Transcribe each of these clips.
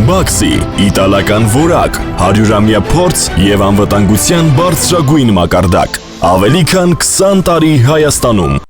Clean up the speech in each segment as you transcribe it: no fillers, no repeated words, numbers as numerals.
Բաքսի իտալական որակ, 100-ամյա փորձ եւ անվտանգության բարձրագույն մակարդակ։ Ավելի քան 20 տարի Հայաստանում։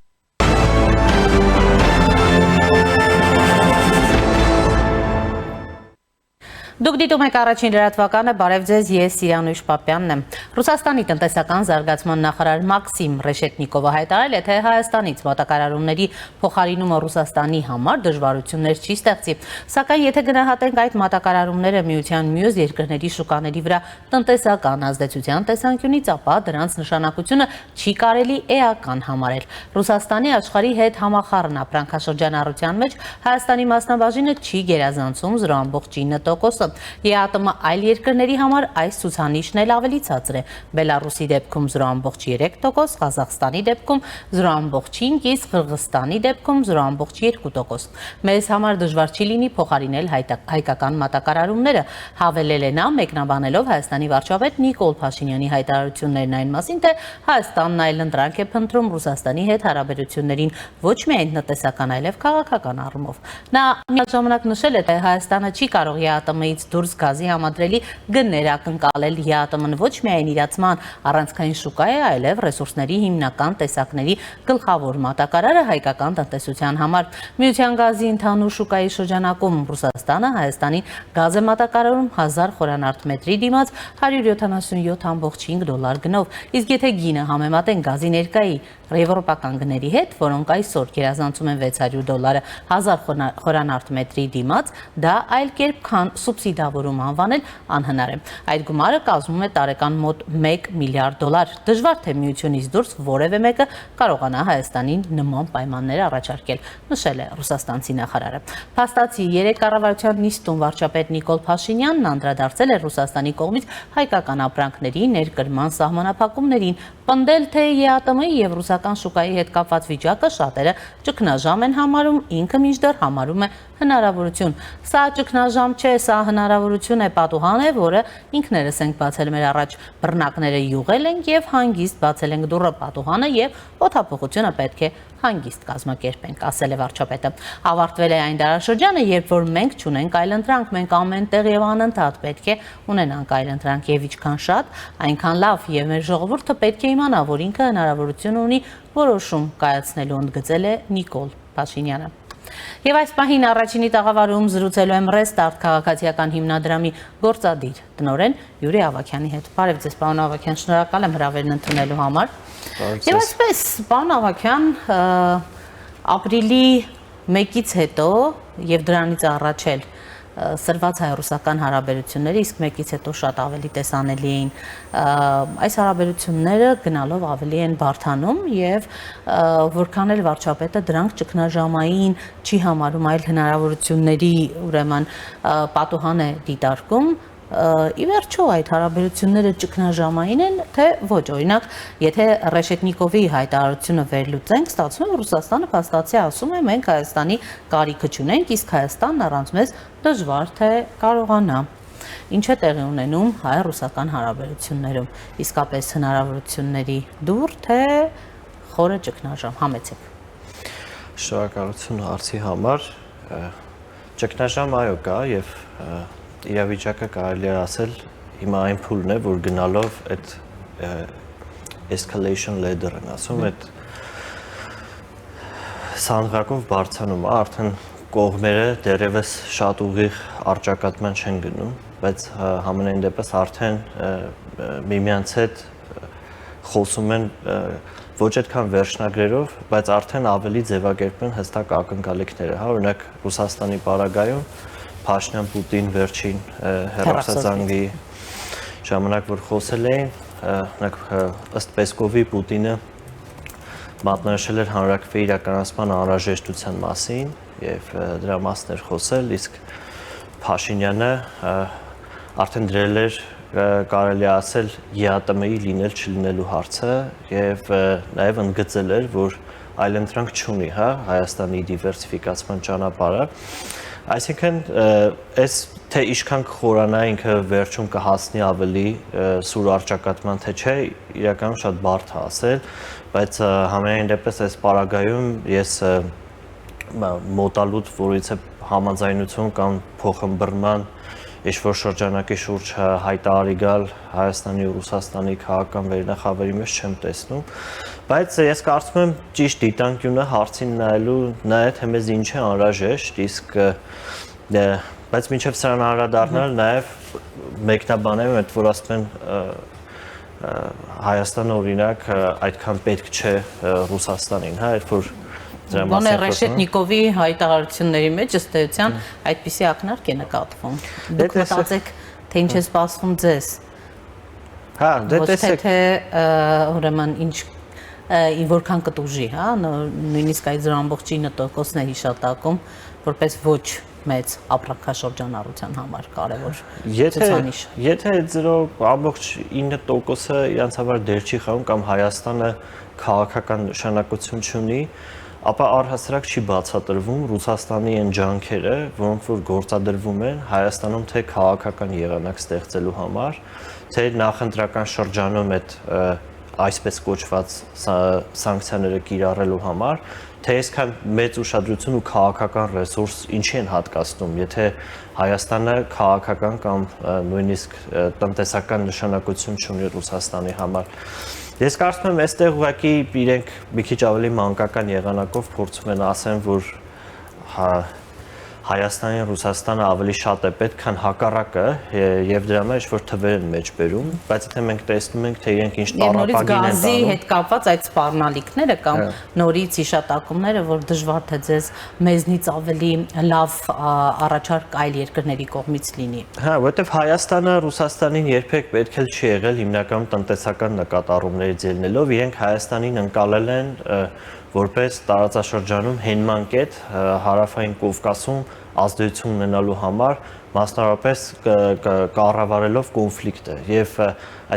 Դուք դիտում եք առաջին լրատվականը, բարև ձեզ, ես Սիրանույշ Պապյանն եմ։ Ռուսաստանի տնտեսական զարգացման նախարար Մաքսիմ Ռեշետնիկովը հայտարարել է, թե Հայաստանից մատակարարումների փոխարինումը Ռուսաստանի համար դժվարություններ չի ստեղծի, սակայն եթե գնահատենք այդ մատակարարումները միության մյուս երկրների շուկաների վրա տնտեսական ազդեցության տեսանկյունից, ապա դրանց նշանակությունը չի կարելի էական համարել։ Ռուսաստանի աշխարհի հետ համախառն ապրանքաշրջանառության մեջ Հայաստանի մասնաբաժինը չի գերազանցում 0.9%։ ԵԱՏՄ այլ երկրների համար այս ցուցանիշն էլ ավելի ցածր է։ Բելարուսի դեպքում 0.3%, Ղազախստանի դեպքում 0.5%, իսկ Қырғызստանի դեպքում 0.2%։ Մեզ համար դժվար չի լինի փոխարինել հայկական մատակարարումները, հավելել է նա, մեկնաբանելով Հայաստանի վարչապետ Նիկոլ Փաշինյանի հայտարարություններն այն մասին, թե Հայաստանն այլընտրանք է փնտրում Ռուսաստանի հետ հարաբերություններին ոչ միայն տնտեսական, այլև քաղաքական առումով։ Նա միաժամանակ նշել է, թե Հայաստանը չի կարող ԵԱՏՄ-ից դուրս գազի համադրելի գներ ակնկալել ԵԱՏՄ-ն ոչ միայն իրացման առանցքային շուկա է, այլև ռեսուրսների հիմնական տեսակների գլխավոր մատակարարը հայկական տնտեսության համար։ Միության գազի ընդհանուր շուկայի շրջանակում Ռուսաստանը Հայաստանին գազ է մատակարարում 1000 խորանարդ մետրի դիմաց 177.5 դոլար գնով, իսկ եթե գինը համեմատեն գազի ներկայի եվրոպական գների հետ, որոնք այսօր գերազանցում են 600 դոլարը 1000 խորանարդ մետրի դիմաց, դա այլ կերպ քան սուբսիդավորում անվանել անհնար է։ Այդ գումարը կազմում է տարեկան մոտ 1 միլիարդ դոլար։ Դժվար թե միությունից դուրս որևէ մեկը կարողանա Հայաստանին նման պայմաններ առաջարկել, նշել է ռուսաստանցի նախարարը։ Փաստացի 3 կառավարության նիստում վարչապետ Նիկոլ Փաշինյանն անդրադարձել է Ռուսաստանի կողմից հայկական ապրանքների ներկրման սահմանափակումներին, պնդել, թե ԵԱՏՄ-ի եւ ռուսական շուկայի հետ կապված վիճակը շատերը ճգնաժամ են համարում, ինքը մինչդեռ համարում է հնարավորություն։ Սա ճգնաժամ չէ, սա հնարավորություն է, պատուհան է, որը ինքներս ենք բացել մեր առաջ, բռնակները յուղել ենք եւ հանգիստ բացել ենք դուռը, պատուհանը եւ օդափոխությունը պետք է հանգիստ կազմակերպենք, ասել է վարչապետը։ Ավարտվել է այն դարաշրջանը, երբ որ մենք չունենք այլընտրանք, մենք ամենտեղ եւ անընդհատ պետք է ունենանք այլընտրանք եւ ինչքան շատ, այնքան լավ, եւ մեր ժողովուրդը պետք է իմանա, որ ինքը հնարավորություն ունի որոշում կայացնելու, ընդգծել է Նիկոլ Փաշինյանը։ Եվ այս պահին առաջինի տաղավարում զրուցելու եմ Restart քաղաքացիական հիմնադրամի գործադիր տնօրեն Յուրի Ավագյանի հետ։ Բարև ձեզ, պարոն Ավագյան, շնորհակալ եմ հրավերն ընդունելու համար։ Եվ այսպես, պարոն Ավագյան, ապրիլի 1-ից հետո եւ դրանից առաջ էլ սրված հայ-ռուսական հարաբերությունները, իսկ 1-ից հետո շատ ավելի տեսանելի էին, այս հարաբերությունները գնալով ավելի են բարդանում եւ որքան էլ վարչապետը դրանք ճգնաժամային չի համարում, այլ հնարավորությունների ուրեմն պատուհան է դիտարկում, ի վերջո այդ հարաբերությունները ճգնաժամային են, թե ոչ, օրինակ, եթե Ռեշետնիկովի հայտարարությունը վերլուծենք, ստացվում է Ռուսաստանը փաստացի ասում է, մենք Հայաստանի կարիքը չունենք, իսկ Հայաստանն առանց մեզ դժվար թե կարողանա։ Ինչ է տեղի ունենում հայ-ռուսական հարաբերություններում, իսկապես հնարավորությունների դուռ, թե խորը ճգնաժամ, համեցեք։ Շնորհակալություն հարցի համար, ճգնաժամ այո կա եւ իրավիճակը կարելի է ասել հիմա այն փուլն է, որ գնալով այդ escalation ladder-ն ասում, այդ սանդղակով բարձրանում է, արդեն կողմերը դեռևս շատ ուղիղ առճակատման չեն գնում, բայց համենայն դեպս արդեն միմյանց հետ խոսում են ոչ այդքան վերջնագրերով, բայց արդեն ավելի ձևակերպում են հստակ ակնկալիքները, հա, օրինակ Ռուսաստանի պարագայում Փաշինյան-Պուտին վերջին հեռախոսազանգի ժամանակ որ խոսել էին, ըստ Պեսկովի Պուտինը մատնանշել էր հանրաքվեի իրականացման անհրաժեշտության մասին եւ դրա մասն էր խոսել, իսկ Փաշինյանը արդեն դրել էր կարելի ասել ԵԱՏՄ-ի լինել չլինելու հարցը եւ նաեւ ընդգծել էր, որ այլընտրանք չունի, հա, Հայաստանի դիվերսիֆիկացման ճանապարհը։ Այսինքն, այս թե ինչքան կխորանա ինքը վերջում կհասնի ավելի սուր առճակատման, թե չէ, իրականում շատ բարդ է ասել, բայց համենայն դեպս այս պարագայում ես մոտալուտ, որից է համաձայնություն կամ փոխըմբռնման ինչ-որ շրջանակի շուրջ հայտարարի գալ Հայաստանի ու Ռուսաստանի քաղաքական վերնախավերի մեջ չեմ տեսնում, բայց ես կարծում եմ ճիշտ դիտանկյունը հարցին նայելու նա է, թե մեզ ինչ է անհրաժեշտ, իսկ բայց մինչև սրան անդրադառնալ նաև մեկնաբանել այդ որ ասում են Հայաստանը օրինակ այդքան պետք չէ Ռուսաստանին, հա, երբ որ Բոնե Ռեշետնիկովի հայտարարությունների մեջ ըստ էության այդպիսի ակնարկ է նկատվում։ Դուք մտածեք, թե ինչ է սպասվում ձեզ։ Հա, դե տեսեք, թե ուրեմն ինչ որքան կտուժի, հա, նույնիսկ այդ ձեր ամբողջ 9%-ն է հիշատակում, որպես ոչ մեծ ապրանքաշրջանառության համար կարևոր ցուցանիշ։ Եթե ձեր ամբողջ 9%-ը իրանց համար դեր չի խաղում կամ Հայաստանը քաղաքական նշանակություն չունի, ապա առհասարակ չի բացատրվում Ռուսաստանի այն ջանքերը, որոնք որ գործադրվում են Հայաստանում թե քաղաքական եղանակ ստեղծելու համար, թե նախընտրական շրջանում այդ այսպես կոչված սանկցիաները կիրառելու համար, թե այսքան մեծ ուշադրություն ու քաղաքական ռեսուրս ինչի են հատկացնում, եթե Հայաստանը քաղաքական կամ նույնիսկ տնտեսական նշանակություն չունի Ռուսաստանի համար։ Ես կարծում եմ, այստեղ ուղղակի իրենք մի քիչ ավելի մանկական եղանակով փորձում են ասեն, որ Հայաստանին Ռուսաստանը ավելի շատ է պետք, քան հակառակը, եւ դրա մեջ որ թվեր են մեջ բերում, բայց եթե մենք տեսնում ենք, թե իրենք ինչ տարապագին են տանում։ Գազի հետ կապված այդ սպառնալիքները կամ նորից հիշատակումները, որ դժվար թե ձեզ մեզնից ավելի լավ առաջարկ այլ երկրների կողմից լինի։ Հա, որովհետեւ Հայաստանը Ռուսաստանին երբեք պետք էլ չի եղել հիմնական տնտեսական նկատառումներից ելնելով, իրենք Հայաստանին ընկալել են որպես տարածաշրջանում հենման կետ հարավային Կովկասում ազդեցություն ունենալու համար, մասնավորապես կառավարելով կոնֆլիկտը եւ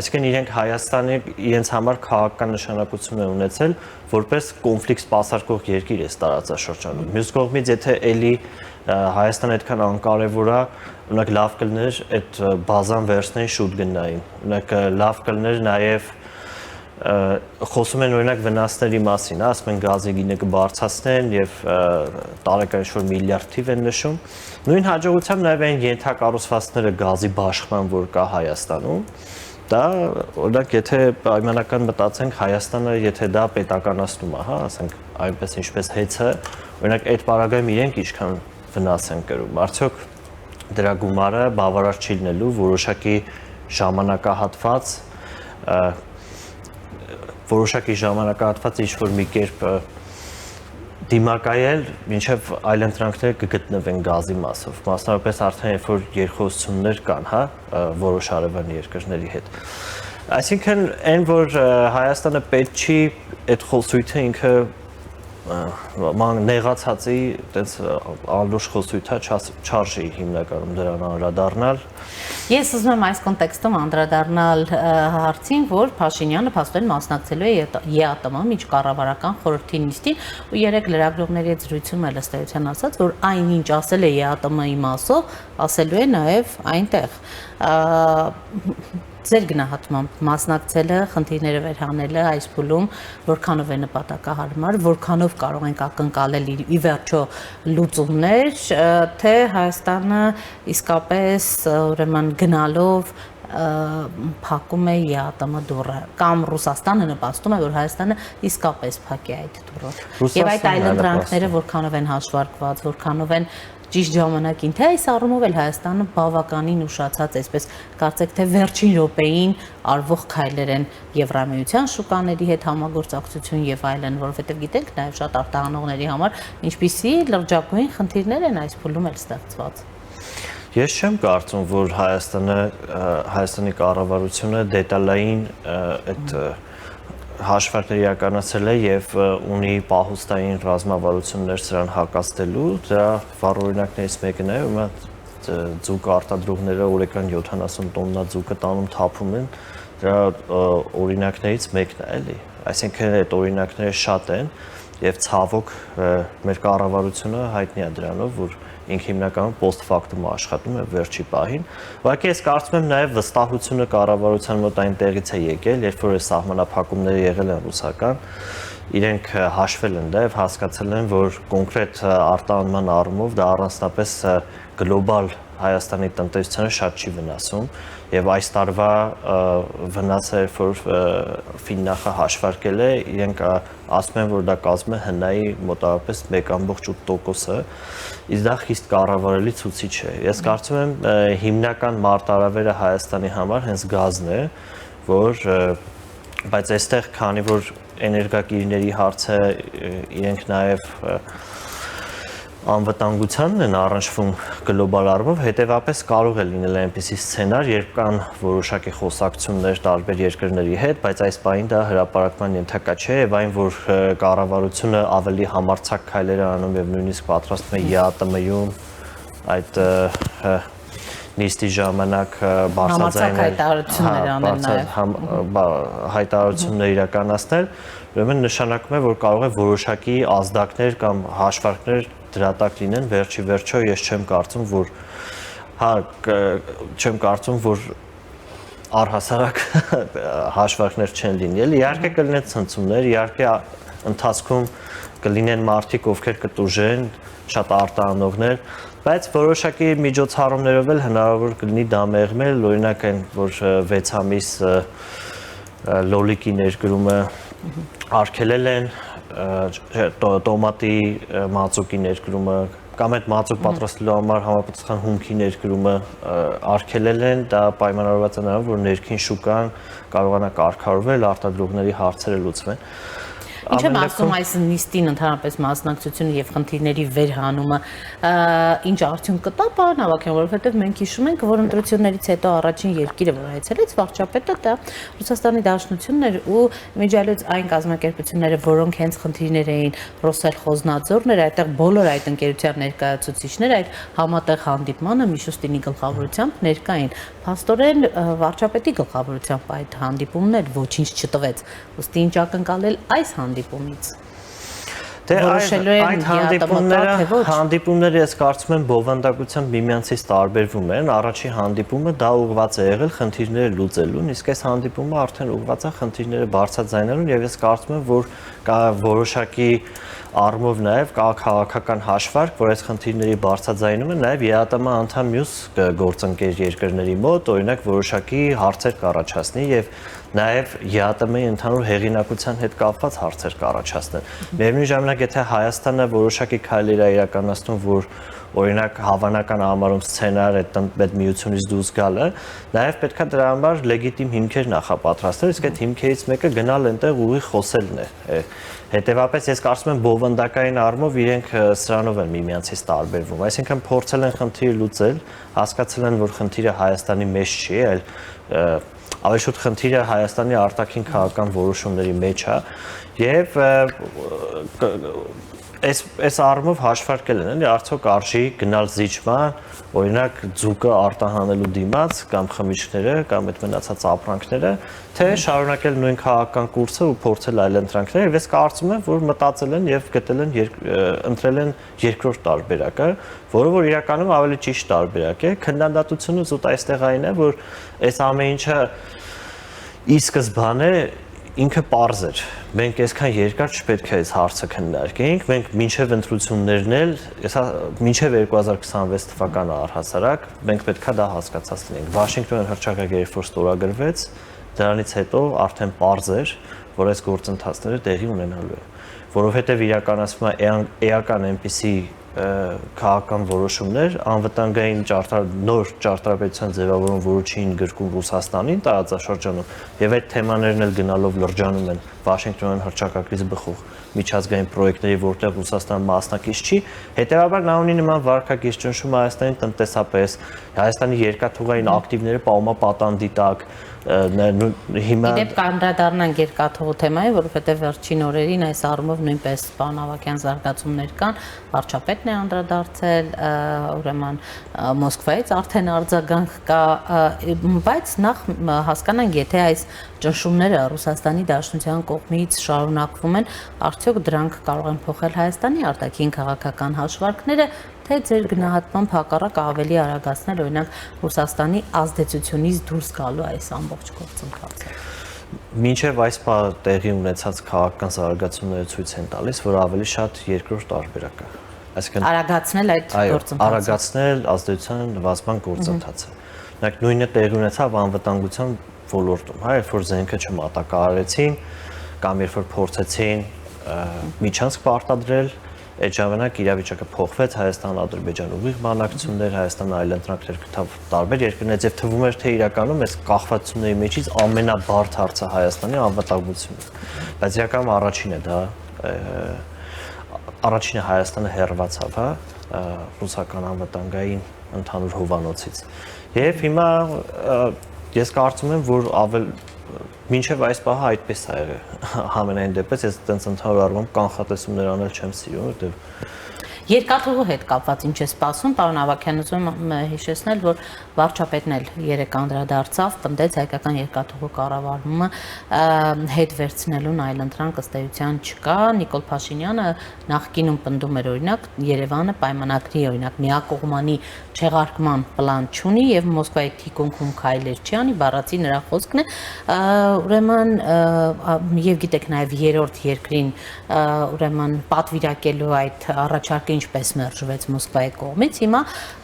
այսինքն իրենք Հայաստանը իրենց համար քաղաքական նշանակություն են ունեցել որպես կոնֆլիկտ սպասարկող երկիր է տարածաշրջանում։ Մյուս կողմից եթե էլի Հայաստանը այդքան անկարևոր է, օրինակ լավ կլներ այդ բազան վերցնեն շուտ գնային։ Օրինակ լավ կլներ նաեւ խոսում են օրինակ վնասների մասին, ասում են գազի գինը կբարձրացնեն եւ տարեկան ինչ-որ միլիարդ թիվ են նշում։ Նույն հաջողությամբ նաեւ այն ենթակառուցվածքները գազի բաշխման, որ կա Հայաստանում, դա օրինակ եթե պայմանական մտածենք Հայաստանը, եթե դա պետականացնում է, հա, ասենք այնպես ինչպես հեծը, օրինակ այդ պարագայում իրենք ինչքան վնաս են կրում։ Արդյոք դրա գումարը բավարար չի լինելու որոշակի ժամանակահատված ինչ-որ մի կերպ դիմակայել, մինչև այլ ընտրանքները կգտնվեն գազի մասով, մասնավորապես արդեն երբ որ երկխոսություններ կան, հա, որոշ արևան երկրների հետ։ Այսինքն այն, որ Հայաստանը պետք չի այդ խոսույթը ինքը նեղացածի այդպես ալուշ խոսույթա չարժի հիմնականում դրան անդրադառնալ։ Ես ուզում եմ այս կոնտեքստում անդրադառնալ հարցին, որ Փաշինյանը փաստորեն մասնակցելու է ԵԱՏՄ միջկառավարական խորհրդի նիստին ու երեք լրագրողների հետ զրույցում էլ ըստ էության ասաց, որ այնինչ ասել է ԵԱՏՄ-ի մասով, ասելու է նաև այնտեղ։ Ձեր գնահատմամբ մասնակցելը, խնդիրները վերհանելը այս փուլում որքանով է նպատակահարմար, որքանով կարող ենք ակնկալել ի վերջո լուծումներ, թե Հայաստանը իսկապես ուրեմն գնալով փակում է ԵԱՏՄ դուռը կամ Ռուսաստանը նպաստում է, որ Հայաստանը իսկապես փակի այդ դուռը։ Եվ այդ այլընտրանքները որքանով են հաշվարկված, որքանով են ճիշտ ժամանակին, թե այս առումով էլ Հայաստանը բավականին ուշացած, այսպես կարծեք, թե վերջին րոպեին արվող քայլեր են Եվրամիության շուկաների հետ համագործակցություն եւ այլն, որովհետեւ գիտենք նաեւ շատ արտահանողների համար ինչպիսի լրջագույն խնդիրներ են այս փուլում էլ ստեղծված։ Ես չեմ կարծում, որ Հայաստանի կառավարությունը դետալային այդ հաշվարկներ իրականացել է եւ ունի պահուստային ռազմավարություններ սրան հակազդելու, դրա վառ օրինակներից մեկը նա է, ձուկ արտադրողները օրական 70 տոննա ձուկը տանում թափում են, դրա օրինակներից մեկն է, էլի։ Այսինքն այդ օրինակները շատ են եւ ցավոք մեր կառավարությունը հայտնի է դրանով, որ ինքը հիմնականում post factum աշխատում է վերջի պահին։ Ուղղակի ես կարծում եմ նաև վստահությունը կառավարության մոտ այնտեղից է եկել, երբ որ սահմանափակումները եղել են ռուսական, իրենք հաշվել են դա եւ հասկացել են, որ կոնկրետ արտահանման առումով դա առանձնապես գլոբալ Հայաստանի տնտեսությանը շատ չի վնասում եւ այս տարվա վնասը որ Ֆիննախը հաշվարկել է, իրենք ասում են, որ դա կազմում է հնայի մոտավորապես 1.8%-ը, իսկ դա խիստ կառավարելի ցուցիչ է։ Ես կարծում եմ հիմնական մարտահրավերը Հայաստանի համար հենց գազն է, որ բայց այստեղ քանի որ էներգակիրների հարցը իրենք նաեւ անվտանգությանն են առնչվում գլոբալ առումով, հետևապես կարող է լինել այնպիսի սցենար, երբ կան որոշակի խոսակցություններ տարբեր երկրների հետ, բայց այս պահին դա հրապարակման ենթակա չէ եւ այն, որ կառավարությունը ավելի համարձակ քայլեր է անում եւ նույնիսկ պատրաստվում է ԵԱՏՄ-ում այդ նիստի ժամանակ հայտարարություններ իրականացնել, ուրեմն նշանակում է, որ կարող է որոշակի ազդակներ կամ հաշվարկներ դրատակ լինեն, վերջի վերջո ես չեմ կարծում, որ առհասարակ հաշվարկներ չեն լինել, իհարկե կլինեն ցնցումներ, իհարկե ընթացքում կլինեն մարդիկ, ովքեր կտուժեն, շատ արտահանողներ, բայց որոշակի միջոցառումներով էլ հնարավոր կլինի դա մեղմել, օրինակ այն, որ 6 ամիս լոլիկի ներկրումը արգելել են, տոմատի մածուկի ներկրումը կամ այդ մածուկ պատրաստելու համար համապատասխան հումքի ներկրումը արգելել են, դա պայմանավորված է նրանով, որ ներքին շուկան կարողանա կարգավորվել, արտադրողների հարցերը լուծվեն։ Ինչ եմ ասում այս նիստին ընդհանրապես մասնակցությունը եւ խնդիրների վերհանումը ինչ արդյունք կտա, պարոն Ավագյան, որովհետեւ մենք հիշում ենք, որ ընտրություններից հետո առաջին երկիրը, որ այցելեց վարչապետը, դա Ռուսաստանի Դաշնությունն էր ու միջալյուց այն կազմակերպությունները, որոնք հենց խնդիրներ էին, Ռոսել Խոզնաձորներ, այդտեղ բոլոր այդ ընկերության ներկայացուցիչները այդ համատեղ հանդիպմանը Միշուստինի գլխավորությամբ ներկա էին։ Փաստորեն վարչապետի գլխավորությամբ այդ հանդիպումն էլ ոչինչ չտվեց։ Ոստի ինչ ակնկալել այս հանդիպումից։ Այդ հանդիպումները ես կարծում եմ բովանդակությամբ միմյանցից տարբերվում են, առաջի հանդիպումը դա ուղղված է եղել խնդիրները լուծելուն, իսկ այս հանդիպումը արդեն ուղղված է խնդիրները բարձրաձայնելուն եւ ես կարծում եմ, որ կա որոշակի առումով նաև կա քաղաքական հաշվարկ, որ այս խնդիրների բարձրաձայնումը նաև ԵԱՏՄ անդամ մյուս գործընկեր երկրների մոտ, օրինակ որոշակի հարցեր կառաջացնի եւ նաև ԵԱՏՄ-ի ընդհանուր հեղինակության հետ կապված հարցեր կառաջացնեն։ Միևնույն ժամանակ, եթե Հայաստանը որոշակի քայլեր է իրականացնում, որ օրինակ հավանական համարում սցենար այդ միությունից դուրս գալը, նաև պետք է դրա համար լեգիտիմ հիմքեր նախապատրաստել, իսկ այդ հիմքերից մեկը գնալ այնտեղ ուղիղ խոսելն է։ Հետևաբար ես կարծում եմ բովանդակային առումով իրենք սրանով են միմյանցից տարբերվում, այսինքն փորձել են խնդիրը լուծել, հասկացել են, որ խնդիրը Հայաստանի մեջ չի, այլ ավելի շուտ խնդիրը Հայաստանի արտաքին քաղաքական որոշումների մեջ է եւ այս առումով հաշվարկել են, էլի արդյոք արժի գնալ զիջման, օրինակ ձուկը արտահանելու դիմաց կամ խմիչքները կամ այդ մնացած ապրանքները, թե շարունակել նույն քաղաքական կուրսը ու փորձել այլ ընտրանքներ, եւ ես կարծում եմ, որ մտածել են եւ գտել են ընտրել են երկրորդ տարբերակը, որը որ իրականում ավելի ճիշտ տարբերակ է, քննադատությունը զուտ այստեղ այն է, որ այս ամեն ինչը ի սկզբանե ինքը պարզ էր։ Մենք այսքան երկար չպետք է այս հարցը քննարկեինք, մենք մինչև ընտրություններն էլ, մինչև 2026 թվականը առհասարակ, մենք պետքա դա հասկացած լինենք։ Վաշինգտոն հռչակագիրը երբ որ ստորագրվեց, դրանից հետո արդեն պարզ էր, որ այս գործընթացները տեղի ունենալու են, որովհետև իրականացվում է էական այնպիսի քաղաքական որոշումներ, անվտանգային նոր ճարտարապետության ձևավորում, որը չի ընդգրկում Ռուսաստանին տարածաշրջանում, եւ այդ թեմաներն էլ գնալով լրջանում են Վաշինգտոնյան հռչակագրից բխող միջազգային պրոյեկտների, որտեղ Ռուսաստանը մասնակից չի, հետեւաբար նա ունի նման վարկագիծ ճնշում Հայաստանի տնտեսապես, Հայաստանի երկաթուղային ակտիվները պահումապատանդի տակ, հիմա Իդեպ կանդրադառնանք երկաթուղու թեմային, որովհետև վերջին օրերին այս առումով նույնպես պարոն Ավագյան զարգացումներ կան, վարչապետն է անդրադարձել, ուրեմն Մոսկվայից արդեն արձագանք կա, բայց նախ հասկանանք, եթե այս ճնշումները Ռուսաստանի Դաշնության կողմից շարունակվում են, արդյոք դրանք կարող են փոխել Հայաստանի արտաքին քաղաքական հաշվարկները, թե ձեր գնահատմամբ հակառակ ավելի արագացնել օրինակ Ռուսաստանի ազդեցությունից դուրս գալու այս ամբողջ գործընթացը։ Մինչև այս տեղի ունեցած քաղաքական զարգացումները ցույց են տալիս, որ ավելի շատ երկրորդ տարբերակ է։ Այսինքն Արագացնել այդ գործընթացը։ Արագացնել ազդեցության նվազման գործընթացը։ Նախ նույնը տեղի ունեցավ անվտանգության ոլորտում, հա, երբ որ զենքը չմատակարարեցին կամ երբ որ փորձեցին միջանցք պարտադրել, այդ ժամանակ իրավիճակը փոխվեց, Հայաստան-Ադրբեջան ուղիղ բանակցություններ, Հայաստանը այլընտրանքներ գտավ տարբեր երկրներից եւ թվում էր թե իրականում այս կախվածությունների մեջից ամենաբարդ հարցը Հայաստանի անվտանգությունն է։ Բայց իրականում առաջինն է դա առաջինը Հայաստանը հեռացավ, հա, ռուսական անվտանգային ընդհանուր հովանոցից։ Եվ հիմա ես կարծում եմ, որ մինչև այս պահը այդպես է եղել։ Համենայն դեպս ես այդպես ընդհանուր առմամբ կանխատեսումներ անել չեմ սիրում, որտեղ Երկաթուղու հետ կապված ինչ է սպասում, պարոն Ավագյան, ուզում եմ հիշեցնել, որ վարչապետն էլ երեկ անդրադարձավ, պնդեց հայկական երկաթուղու կառավարումը հետ վերցնելուն այլընտրանք ըստ էության չկա։ Նիկոլ Փաշինյանը նախկինում պնդում էր օրինակ Երևանը պայմանագրի օրինակ միակողմանի չեղարկման պլան չունի եւ Մոսկվայի թիկունքում քայլեր չի անի, բառացի նրա խոսքն է։ Ուրեմն եւ գիտեք նաեւ երրորդ երկրին ուրեմն պատվիրակելու այդ առաջարկը ինչպես մերժվեց Մոսկվայի կողմից, հիմա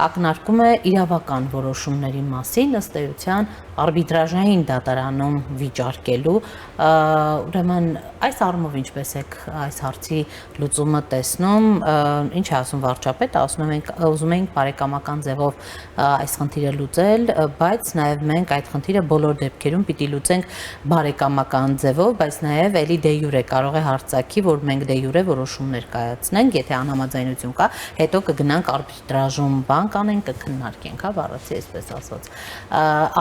ակնարկում է իրավական որոշումների մասին ըստ էության արբիտրաժային դատարանում վիճարկելու, ուրեմն այս առումով ինչպես եք այս հարցի լուծումը տեսնում, ինչ է ասում վարչապետը, ուզում ենք բարեկամական ձևով այս խնդիրը լուծել, բայց նաև մենք այդ խնդիրը բոլոր դեպքերում պիտի լուծենք բարեկամական ձևով, բայց նաև էլի դե յուրե կարող է հարցակի, որ մենք դե յուրե որոշումներ կայացնենք, եթե անհամաձայնություն կա, հետո կգնանք արբիտրաժում բան կանենք, կքննարկենք, հա, բառացի այսպես ասած։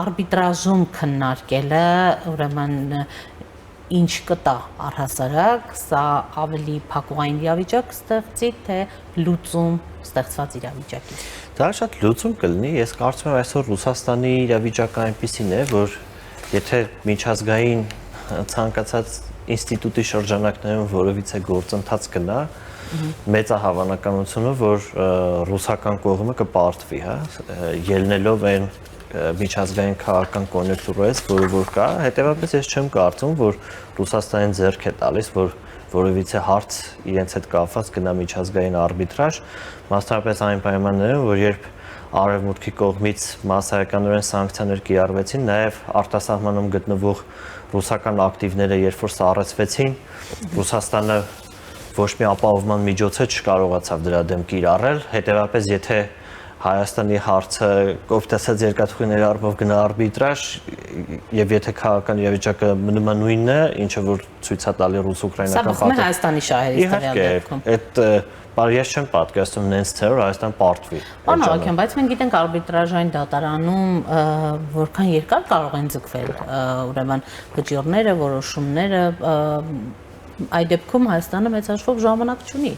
Արբիտրաժում քննարկելը, ուրեմն ինչ կտա առհասարակ, սա ավելի փակուղային իրավիճակ ստեղծի, թե լուծում ստեղծված իրավիճակի։ Դա շատ լուծում կլինի, ես կարծում եմ այսօր Ռուսաստանի իրավիճակը այնպիսին է, որ եթե միջազգային ցանկացած ինստիտուտի շրջանակներում որևիցե գործընթաց գնա, մեծ է հավանականությունը, որ ռուսական կողմը կպարտվի, հա, ելնելով այն միջազգային քաղաքական կոնյունկտուրայից, որ կա, հետևաբար ես չեմ կարծում, որ Ռուսաստանին ձեռք է տալիս, որ որևիցե հարց իրենց հետ կապված գնա միջազգային արբիտրաժ, մասնավորապես այն պայմաններում, որ երբ Արևմուտքի կողմից մասսայականորեն սանկցիաներ կիրառվեցին, նաև արտասահմանում գտնվող ռուսական ակտիվները երբ որ սառեցվեցին, Ռուսաստանը ոչ մի ապահովման միջոց չկարողացավ դրա դեմ կիրառել, հետևաբար եթե Հայաստանի հարցը կողմից ասած երկաթուղի ներառմամբ գնա արբիտրաժ եւ եթե քաղաքական իրավիճակը մնում է նույնն է, ինչը որ ցույց է տալի ռուս-ուկրաինական պատերազմը, սա Հայաստանի շահերից տվյալ դեպքում։ Այդ ես չեմ պատկերացնում նենց թե որ Հայաստան պարտվի։ Պարոն Ավագյան, բայց մենք գիտենք արբիտրաժային դատարանում որքան երկար կարող են ձգվել, ուրեմն վճիռները, որոշումները, այդ դեպքում Հայաստանը մեծ հաշվով ժամանակ չունի։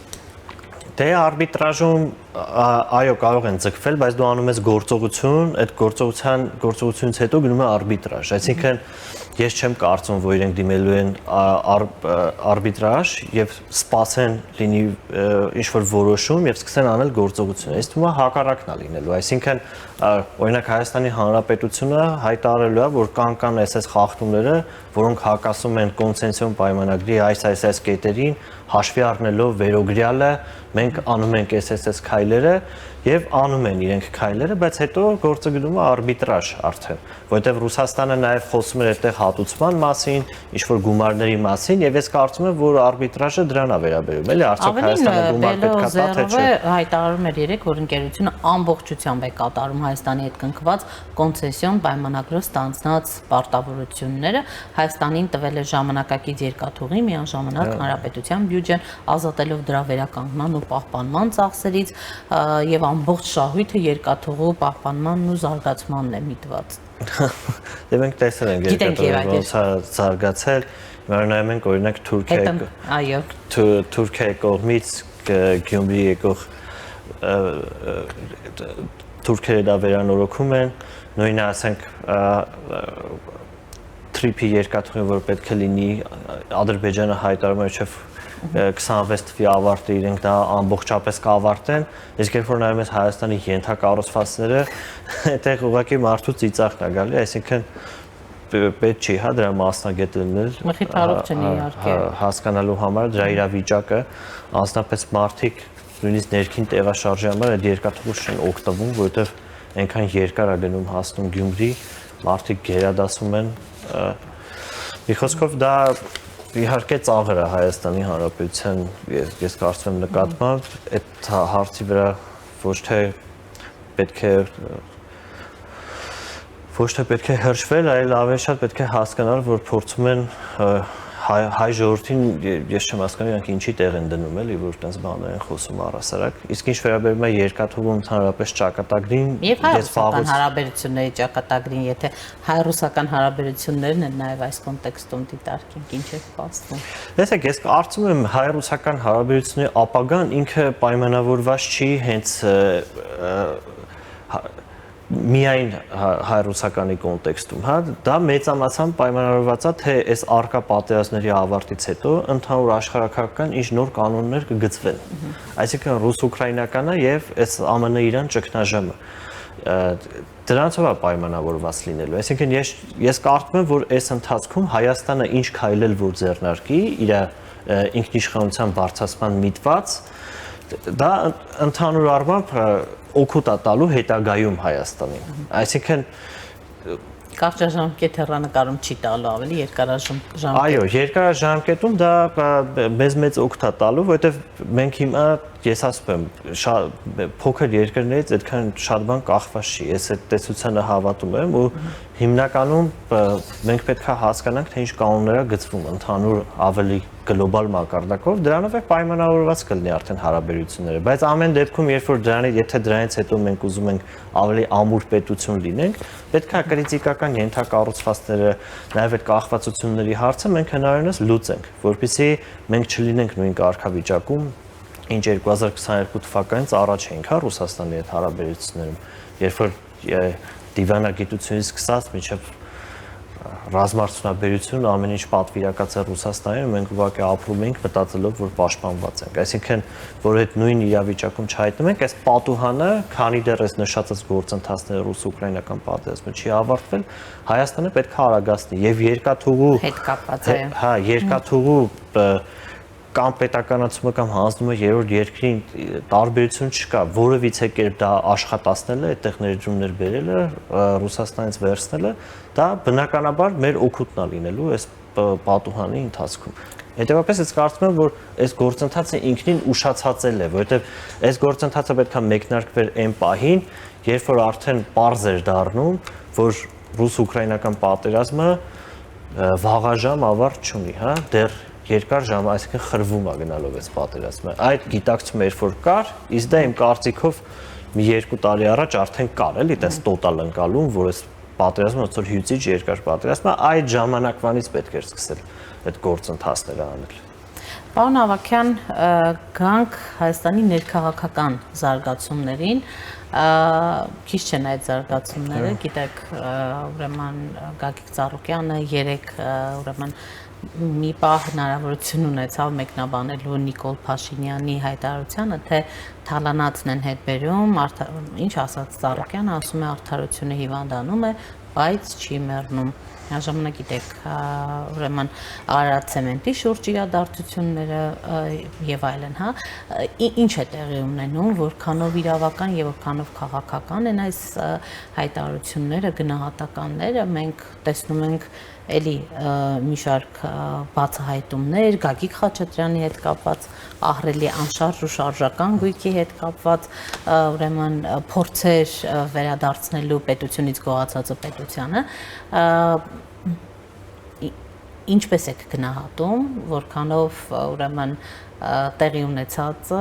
Դե արբիտրաժում այո կարող են ձգվել, բայց դու անում ես գործողություն, այդ գործողությունից հետո գնում է արբիտրաժ, այսինքն ես չեմ կարծում, որ իրենք դիմելու են արբիտրաժ եւ սպասեն լինի ինչ-որ որոշում եւ սկսեն անել գործողություն։ Այս թվում է հակառակն է լինելու, այսինքն օրինակ Հայաստանի Հանրապետությունը հայտարարելու է, որ կան այս խախտումները, որոնք հակասում են կոնցենսիոն պայմանագրի այս կետերին, հաշվի առնելով վերոգրյալը, մենք անում ենք այս քայլերը եւ անում են իրենք քայլերը, բայց հետո գործը գնում է արբիտրաժ արդեն, որովհետեւ Ռուսաստանը նաեւ խոսում էր այդտեղ հատուցման մասին, ինչ-որ գումարների մասին եւ ես կարծում եմ, որ արբիտրաժը դրան է վերաբերում, էլի արդյոք Հայաստանը գումար պետք է տա թե չէ։ Հայտարարում էր երեք, որ ընկերությունը ամբողջությամբ է կատարում Հայաստանի հետ կնքված կոնցեսիոն պայմանագրով ստանձնած պարտավորությունները, Հայաստանին տվել է ժամանակակից երկաթուղի միաժամանակ հանրապետության բյուջեն, ազատելով դրա վերականգնման ու պահպանման ծախսերից եւ ամբողջ շահույթը երկաթուղու պահպանմանն ու զարգացմանն է միտված։ Դե մենք տեսել ենք երկաթուղի ոնց է զարգացել, նայում ենք օրինակ Թուրքիայի կողմից Գյումրի եկող թուրքերը դա վերանորոգում են, նույնը ասենք Թրիփի երկաթուղին, որ պետք է լինի, Ադրբեջանը հայտարարում է, 26 թվականի ավարտը իրենք դա ամբողջապես կավարտեն, իսկ երբ որ նայում ես Հայաստանի ենթակառուցվածքները, այդտեղ ուղղակի մարդու ծիծաղն է գալի, այսինքն պետք չի հա դրա մասնագետ լինել մխիթարող չնի իհարկե հասկանալու համար դրա իրավիճակը անձնապես մարդիկ նույնիսկ ներքին տեղաշարժի համար այդ երկաթուղուց չեն օգտվում, որովհետև այնքան երկար է գնում հասնում Գյումրի, մարդիկ գերադասում են մի խոսքով դա իհարկե ծաղր է Հայաստանի Հանրապետության ես կարծում եմ նկատմամբ այդ հարցի վրա ոչ թե պետք է հրժվել, այլ ավելի շատ պետք է հասկանալ, որ փորձում են հայ ժողովրդին, ես չեմ հասկանում, իրանք ինչի տեղ են դնում, էլի, որ այդպես բաներ են խոսում առհասարակ։ Իսկ ինչ վերաբերում է երկաթուղու ընդհանրապես ճակատագրին, եւ հայ-ռուսական հարաբերությունների ճակատագրին, եթե հայ-ռուսական հարաբերություններն են նաեւ այս կոնտեքստում դիտարկենք, ինչ է սպասվում։ Տեսեք, ես կարծում եմ հայ-ռուսական հարաբերությունների ապագան ինքը պայմանավորված չի հենց միայն հայ-ռուսականի կոնտեքստում, հա, դա մեծամասամբ պայմանավորված է, թե այս արկա պատերազմների ավարտից հետո ընդհանուր աշխարհակարգական ինչ նոր կանոններ կգծվեն։ Այսինքն ռուս-ուկրաինականը եւ այս ԱՄՆ-Իրան ճգնաժամը դրանցով է պայմանավորված լինելու։ Այսինքն ես կարծում եմ, որ այս ընթացքում Հայաստանը ինչ քայլել որ ձեռնարկի իր ինքնիշխանության բարձրացման միտված, դա ընդհանուր առմամբ օգուտ է տալու հետագայում Հայաստանին։ Այսինքն կարճաժամկետ հեռանկարում չի տալու, ավելի երկարաժամկետ։ Այո, երկարաժամկետում դա մեծ օգուտ է տալու, որովհետև մենք հիմա ես ասում եմ, փոքր երկրներից այդքան շատ բան կախված չի։ Ես այդ տեսությանը հավատում եմ ու հիմնականում մենք պետք է հասկանանք, թե ինչ կանոններ է գծվում ընդհանուր ավելի գլոբալ մակարդակով, դրանով է պայմանավորված կլինի արդեն հարաբերությունները, բայց ամեն դեպքում երբ որ եթե դրանից հետո մենք ուզում ենք ավելի ամուր պետություն լինենք, պետք է կրիտիկական ենթակառուցվածքները, նաև այդ կախվածությունների հարցը մենք հնարավորինս լուծենք, որպեսզի մենք չլինենք նույն կարգավիճակում, ինչ 2022 թվականից առաջ էինք, հա, Ռուսաստանի հետ հարաբերություններում, երբ որ դիվանագիտությունից սկսած մինչև ռազմարտունաբերություն ամեն ինչ պատվիրակած է Ռուսաստանին, մենք ուղղակի ապրում ենք մտածելով, որ պաշտպանված ենք։ Այսինքն, որ այդ նույն իրավիճակում չհայտնվենք, այս պատուհանը, քանի դեռ այս նշածած գործընթացները ռուս-ուկրաինական պատերազմը չի ավարտվել, Հայաստանը պետք է արագացնի եւ երկաթուղու հետ կապված է։ Հա, երկաթուղու կամ պետականացումը կամ հանձնումը երրորդ երկրին տարբերություն չկա, որևիցե կերպ դա աշխատացնելը, այդտեղ ներդրումներ բերելը, Ռուսաստանից վերցնելը, դա բնականաբար մեր օգուտն է լինելու այս պատուհանի ընթացքում։ Հետևաբար ես կարծում եմ, որ այս գործընթացը ինքնին ուշացածել է, որովհետև այս գործընթացը պետք է մեկնարկվեր այն պահին, երբ որ արդեն պարզ էր դառնում, որ ռուս-ուկրաինական պատերազմը վաղաժամ ավարտ չունի, հա, դեռ երկար ժամ, այսինքն խրվում է գնալով այս պատերազմը։ Այդ գիտակցումը երբ որ կար, իսկ դա իմ կարծիքով մի 2 տարի առաջ արդեն կար, էլի, այդպես տոտալ ընկալում, որ այս պատերազմը ոնց որ հյուծիչ երկար պատերազմը, այդ ժամանակվանից պետք էր սկսել այդ գործընթացները անել։ Պարոն Ավագյան, գանք Հայաստանի ներքաղաքական զարգացումներին, քիչ չեն այդ զարգացումները, գիտեք, ուրեմն Գագիկ Ծառուկյանը երեք ուրեմն մի պահ հնարավորություն ունեցավ մեկնաբանելու Նիկոլ Փաշինյանի հայտարարությանը, թե թալանացն են հետ բերում, ինչ ասաց Ծառուկյանը, ասում է արդարությունը հիվանդանում է, բայց չի մեռնում։ Ժամանակ գիտեք, ուրեմն Արարատ ցեմենտի շուրջ իրադարձությունները եւ այլն, հա, ինչ է տեղի ունենում, որքանով իրավական եւ որքանով քաղաքական են այս հայտարարությունները, գնահատականները, մենք տեսնում ենք էլի մի շարք բացահայտումներ, Գագիկ Խաչատրյանի հետ կապված, ահռելի անշարժ ու շարժական գույքի հետ կապված, ուրեմն փորձեր վերադարձնելու պետությունից գոհացածը պետությանը, ինչպես եք գնահատում, որքանով ուրեմն տեղի ունեցածը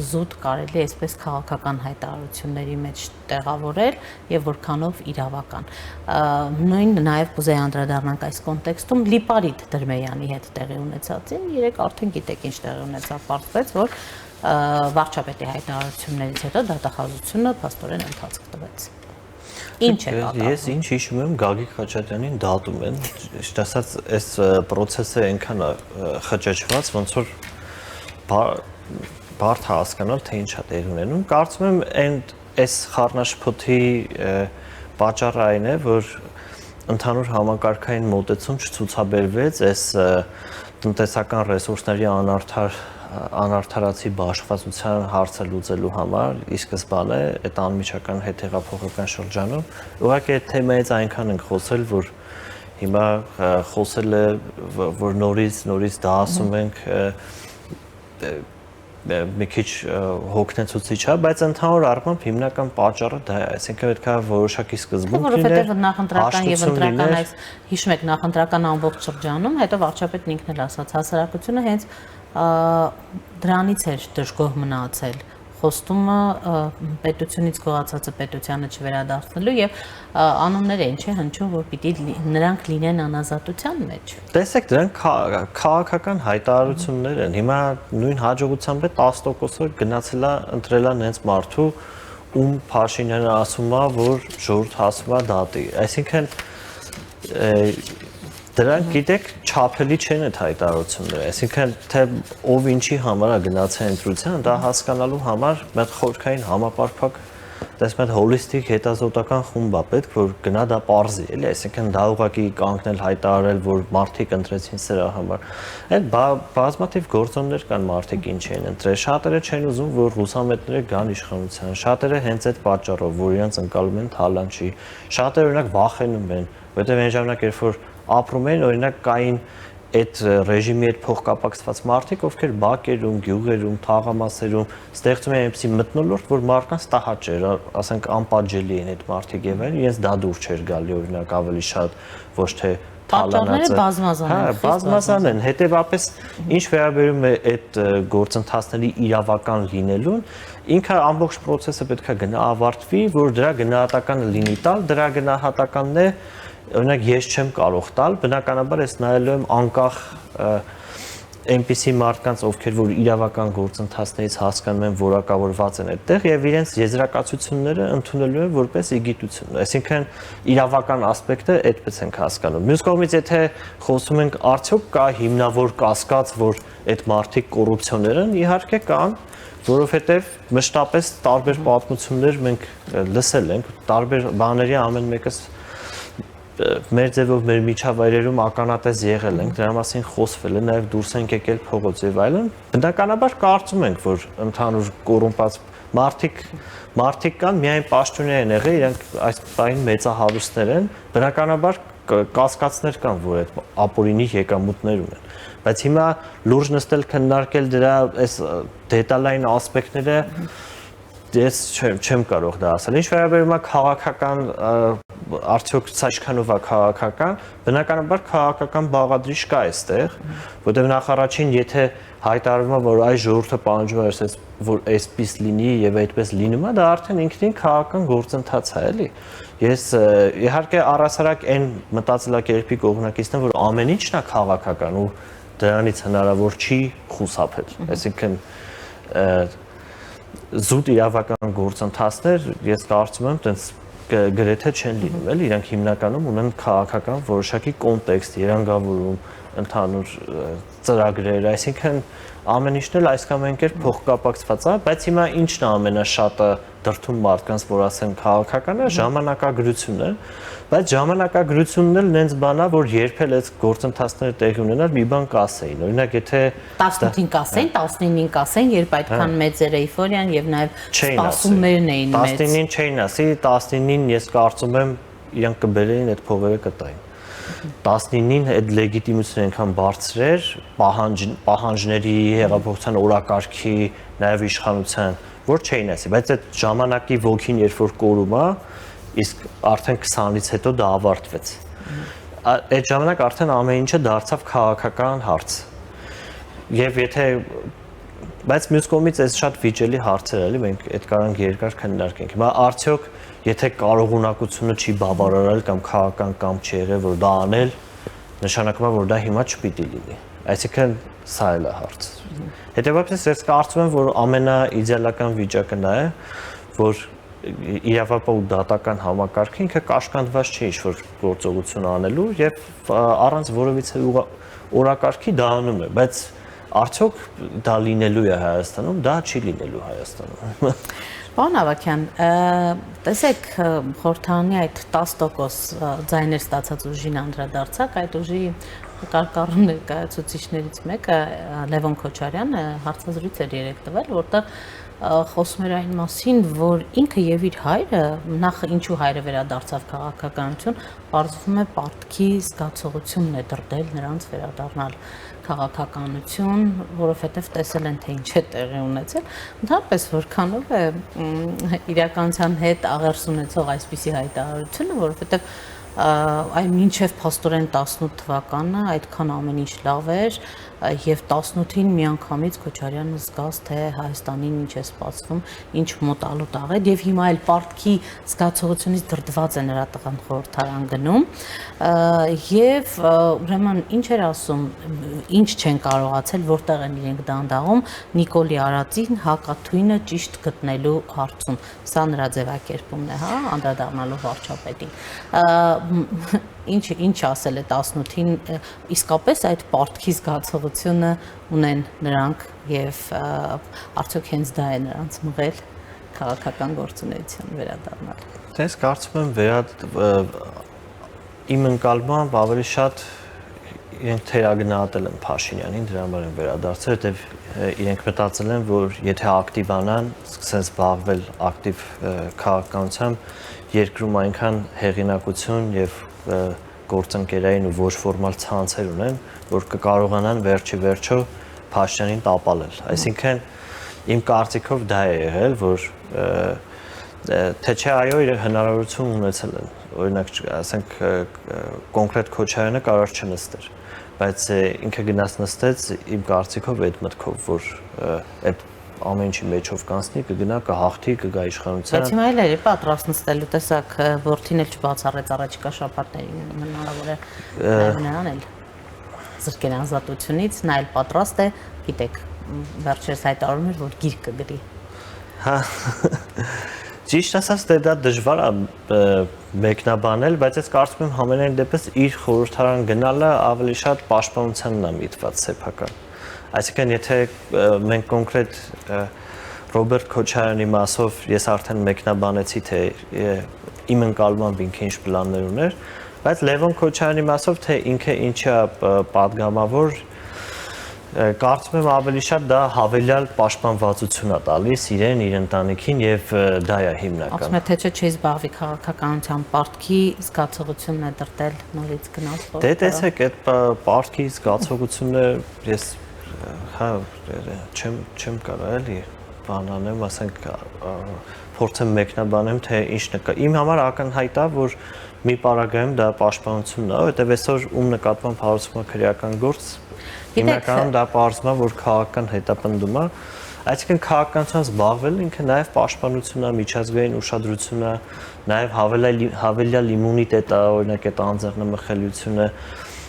զուտ կարելի է այսպես քաղաքական հայտարարությունների մեջ տեղավորել եւ որքանով իրավական։ Նույն նաեւ կուզեի անդրադառնանք այս կոնտեքստում Լիպարիտ Դրմեյանի հետ տեղի ունեցածին, երեք արդեն գիտեք ինչ տեղի ունեցավ, պարզվեց, որ վարչապետի հայտարարություններից հետո դատախազությունը փաստորեն ընթացք տվեց։ Ինչ է կատարվում։ Ես ինչ հիշում եմ, Գագիկ Խաչատրյանին դատում են, ճիշտ ասած, այս process-ը այնքան է խճճված, ոնց որ բարդ հասկանալ, թե ինչ է տեղի ունենում։ Կարծում եմ, այս խառնաշփոթի պատճառը այն է, որ ընդհանուր համակարգային մոտեցում չցուցաբերվեց այս տնտեսական ռեսուրսների անարդարացի բաշխվածության հարցը լուծելու համար ի սկզբանե այդ անմիջական հետհեղափոխական շրջանում ուղղակի այդ թեմայից այնքան ենք խոսել, որ հիմա խոսել է, որ նորից դա ասում ենք մի քիչ հոգնեցուցիչ է, բայց ընդհանուր առմամբ հիմնական պատճառը դա է, այսինքն պետք է որոշակի սկզբունք լիներ, որովհետև նախընտրական եւ ընտրական այս հիշում եք նախընտրական ամբողջ շրջանում, հետո վարչապետն ինքն էլ ասաց, հասարակությունը հենց դրանից էր դժգոհ մնացել, խոստումը պետությունից գողացածը պետությանը չվերադարձնելու եւ անուններ են չէ հնչում, որ պիտի նրանք լինեն անազատության մեջ։ Տեսեք, դրանք քաղաքական հայտարարություններ են։ Հիմա նույն հաջողությամբ 10%-ը գնացել է ընտրել է նենց մարդու, ում Փաշինյանը ասում է, որ ժողովուրդ հասում է դատի։ Այսինքն դրանք գիտեք չափելի չեն այդ հայտարարությունները, այսինքն թե ով ինչի համար է գնացել ընտրության, դա հասկանալու համար մեր խորքային համապարփակ դες մեր հոլիստիկ հետազոտական խումբ է պետք, որ գնա դա պարզի, էլի, այսինքն դա ուղղակի կանգնել հայտարարել, որ մարդիկ ընտրեցին սրա համար։ Այդ բազմաթիվ գործոններ կան մարդիկ ինչ են ընտրել, շատերը չեն ուզում, որ ռուսամետները գան իշխանության, շատերը հենց այդ պատճառով, որ իրենց ընկալում են թալանչի, շատերը օրինակ վախենում են, որտեղ այն ժամանակ երբ որ ապրում են, օրինակ կային այդ ռեժիմի հետ փոխկապակցված մարդիկ, ովքեր բակերում, գյուղերում, թաղամասերում ստեղծում են այնպիսի մթնոլորտ, որ մարդկանց տհաճ էր, ասենք անպատժելի են այդ մարդիկ եւ այն, իրենց դա դուր չէր գալի, օրինակ ավելի շատ ոչ թե Պատճառները բազմազան են։ Հա, բազմազան են, հետեւապես ինչ վերաբերում է այդ գործընթացների իրավական լինելուն, ինքը ամբողջ process-ը պետք է գնա ավարտվի, որ դրա գնահատականը լինի տալ, դրա գնահատականն է օրինակ ես չեմ կարող տալ, բնականաբար ես նայելու եմ անկախ այնպիսի մարդկանց, ովքեր որ իրավական գործընթացներից հասկանում են որակավորված են այդտեղ եւ իրենց եզրակացությունները ընդունելու են որպես իգիտություն։ Այսինքն իրավական ասպեկտը այդպես ենք հասկանում։ Մյուս կողմից եթե խոսում ենք արդյոք կա հիմնավոր կասկած, որ այդ մարդիկ կոռուպցիոներ են, իհարկե կան, որովհետեւ մշտապես տարբեր պատմություններ մենք լսել ենք, տարբեր բաների ամեն մեկը մեր ձևով մեր միջավայրերում ականատես եղել ենք, դրա մասին խոսվել է, նաև դուրս ենք եկել փողոց եւ այլն։ Բնականաբար կարծում ենք, որ ընդհանուր կոռումպած մարդիկ կան, միայն պաշտոնյա են եղել, իրենք այս բային մեծահարուստներ են, բնականաբար կասկածներ կան, որ այդ ապօրինի եկամուտներ ունեն։ Բայց հիմա լուրջ նստել քննարկել դրա այս դետալային ասպեկտները ես չեմ կարող դա ասել։ Ինչ վերաբերում է քաղաքական արդյոք սա ինչքանով է քաղաքական, բնականաբար քաղաքական բաղադրիչ կա այստեղ, որտեղ նախարարին եթե հայտարարվում է, որ այս ժողովուրդը պահանջում է, որ այսպես լինի եւ այդպես լինում է, դա արդեն ինքնին քաղաքական գործընթաց է, էլի։ Ես իհարկե առասարակ այն մտածելակերպի կողմնակիցն եմ, որ ամեն ինչն է քաղաքական ու դրանից հնարավոր չի խուսափել։ Այսինքն զուտ իրավական գործընթացներ ես կարծում եմ տենց գրեթե չեն լինում, էլի իրանք հիմնականում ունեն քաղաքական որոշակի կոնտեքստ, երանգավորում, ընդհանուր ծրագրեր, այսինքն ամեն ինչն էլ այս կամ այն կերպ փոխկապակցված է, բայց հիմա ինչն է ամենաշատը դրդում մարդկանց, որ ասեն քաղաքական է, ժամանակագրությունը, բայց ժամանակագրությունն էլ նենց բան է, որ երբել այդ գործընթացները տեղի ունենալ մի բան կասեին, օրինակ եթե 18-ին կասեին, 19-ին կասեին, երբ այդքան մեծ էր էйֆորիան եւ նաեւ սպասումներն էին մեծ։ 19-ին չէին ասի, 19-ին ես կարծում եմ իրանք կբերեին այդ փողերը կտային։ 19-ին այդ լեգիտիմությունը այնքան բարձր էր պահանջների, հեղափոխության օրակարգի, նաև իշխանության, որ չէին ասի, բայց այդ ժամանակի ոգին երբ որ կորում է, իսկ արդեն 20-ից հետո դա ավարտվեց։ Այդ ժամանակ արդեն ամեն ինչը դարձավ քաղաքական հարց։ Եվ եթե բայց մյուս կողմից այս շատ վիճելի հարցեր էլի մենք այդ կարանք երկար քննարկենք։ Հիմա արդյոք եթե կարողունակությունը չի բավարարել կամ քաղաքական կամ չի եղել որ դա անել, նշանակում է որ դա հիմա չպիտի լինի։ Այսինքն սա էլ է հարց։ Հետևաբար ես կարծում եմ որ ամենաիդեալական վիճակը նա է, որ իրավապահ ու դատական համակարգը ինքը կաշկանդված չէ ինչ-որ գործողություն անելու եւ առանց որևիցե օրակարգի դա անում է, բայց Արդյոք դա լինելու է Հայաստանում, դա չի լինելու Հայաստանում։ Պարոն Ավագյան, տեսեք խորհրդարանի այդ 10% ձայներ ստացած ուժին անդրադարձակ, այդ ուժի կարկառուն ներկայացուցիչներից մեկը Լևոն Քոչարյանը հարցազրույց էր երեկ տվել, որտեղ խոսում էր այն մասին, որ ինքը եւ իր հայրը, նախ ինչու հայրը վերադարձավ քաղաքականություն, բարձվում է պարտքի զգացողությունն է դրդել նրանց վերադառնալ քաղաքականություն, որովհետև տեսել են, թե ինչ է տեղի ունեցել, ընդհանրապես որքանով է իրականության հետ աղերս ունեցող այսպիսի հայտարարությունը, որովհետև այն մինչև փաստորեն 18 թվականը այդքան ամեն ինչ լավ էր եւ 18-ին միանգամից Քոչարյանը զգաց թե Հայաստանին ինչ է սպասվում, ինչ մոտալուտ աղետ եւ հիմա էլ պարտքի զգացողությունից դրդված է նրա տղան խորհրդարան գնում եւ ուրեմն ինչ էր ասում, ինչ չեն կարողացել, որտեղ են իրենք դանդաղում Նիկոլի Արածին հակաթույնը ճիշտ գտնելու հարցում։ Սա նրա ձևակերպումն է, հա, անդրադառնալով վարչապետին։ Ինչ ասել է 18-ին, իսկապես այդ պարտքի զգացողությունը ունեն նրանք եւ արդյոք հենց դա է նրանց մղել քաղաքական գործունեության վերադառնալ։ Ես կարծում եմ իմ ընկալմամբ ավելի շատ իրենք թերագնահատել են Փաշինյանին, դրա համար են վերադարձել, դեպ իրենք մտածել են, որ եթե ակտիվանան, սկսեն զբաղվել ակտիվ քաղաքականությամբ, երկրում այնքան հեղինակություն եւ գործընկերային ու ոչ ֆորմալ ցանցեր ունեն, որ կկարողանան վերջի վերջո Փաշինյանին տապալել։ Այսինքն իմ կարծիքով դա է եղել, որ թե չէ այո, իր հնարավորություն ունեցել են։ Օրինակ, ասենք կոնկրետ Քոչարյանը կարող չնստեր, բայց ինքը գնաց նստեց իմ կարծիքով այդ մտքով, որ այդ ամեն ինչի մեջով կանցնի, կգնա, կհաղթի, կգա իշխանության։ Բայց հիմա էլ է պատրաստ նստելու, տեսակ որդին էլ չբացառեց առաջիկա շաբաթներին, հնարավոր է նրան էլ զրկել ազատությունից, նա էլ պատրաստ է, գիտեք, վերջերս հայտարարում էր, որ գիրք կգրի։ Հա։ Ճիշտ ասած, դա դժվար է մեկնաբանել, բայց ես կարծում եմ համենայն դեպս իր խորհրդարան գնալը ավելի շատ պաշտպանությանն է միտված սեփական։ Այսինքն, եթե մենք կոնկրետ Ռոբերտ Քոչարյանի մասով ես արդեն մեկնաբանեցի, թե իմ ընկալմամբ ինքը ինչ պլաններ ուներ, բայց Լևոն Քոչարյանի մասով, թե ինքը ինչա պատգամավոր, կարծում եմ ավելի շատ դա հավելյալ պաշտպանվածություն է տալիս իրեն, իր ընտանիքին եւ դա է հիմնական։ Ասում է, թե չի զբաղվի քաղաքականության, պարտքի զգացողությունն է դրդել նորից գնալ խորհրդարան։ Դե տեսեք, այդ պարտքի զգացողությունը ես հա չեմ կարող էլի բանանեմ, ասենք փորձեմ մեկնաբանեմ, թե ինչն է։ Իմ համար ակնհայտ է, որ մի պարագայում դա պաշտպանությունն է, որտեղ այսօր ում նկատմամբ հարուցվում է քրեական գործ, հիմնականում դա պարզվում է, որ քաղաքական հետապնդում է, այսինքն քաղաքականությամբ զբաղվել ինքը նաև պաշտպանություն է, միջազգային ուշադրություն է, նաև հավելյալ իմունիտետ է, օրինակ այդ անձեռնմխելիությունը,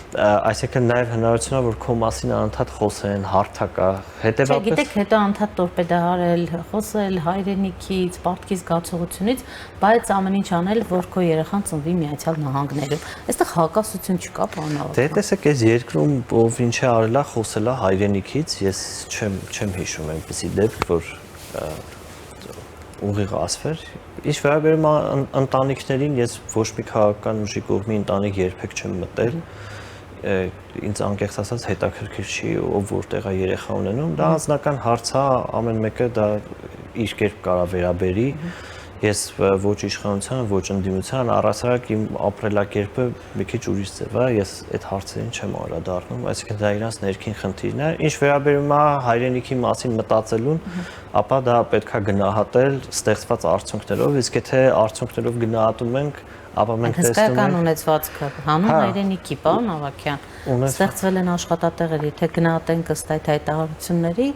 այսինքն նաև հնարավորություն է, որ քո մասին անդադ խոսեն, հարթակա, հետևաբար։ Գիտեք, հետո անդադ տորպեդահարել, խոսել հայրենիքից, պարտքի զգացողությունից, բայց ամեն ինչ անել, որ քո երեխան ծնվի Միացյալ Նահանգներում։ Այստեղ հակասություն չկա, պարոն Ավագյան։ Դե տեսեք, այս երկրում ով ինչ է արել, խոսել է հայրենիքից, ես չեմ հիշում այնպեսի դեպք, որ ուղիղ ասվեր։ Ինչ վերաբերում է ընտանիքներին, ես ոչ մի քաղաքական ուժի կողմի ընտանիք երբեք չեմ մտել։ Ինձ անկեղծ ասած հետաքրքիր չի ով որտեղ է երեխա ունենում, դա անձնական հարց է, ամեն մեկը դա իր կերպ կարա վերաբերի։ Ես ոչ իշխանության, ոչ ընդդիմության, առասարակ իմ ապրելակերպը մի քիչ ուրիշ ձև է, ես այդ հարցերին չեմ անդրադառնում, այսինքն դա իրանց ներքին խնդիրն է։ Ինչ վերաբերում է հայրենիքի մասին մտածելուն, ապա դա պետքա գնահատել ստեղծված արդյունքներով, իսկ եթե արդյունքներով գնահատում ենք, ապա մենք տեսնում ենք հսկայական ունեցվածքը, հանուն հայրենիքի, պարոն Ավագյան, ստեղծվել են աշխատատեղեր, եթե գնահատենք ըստ այդ հայտարարությունների,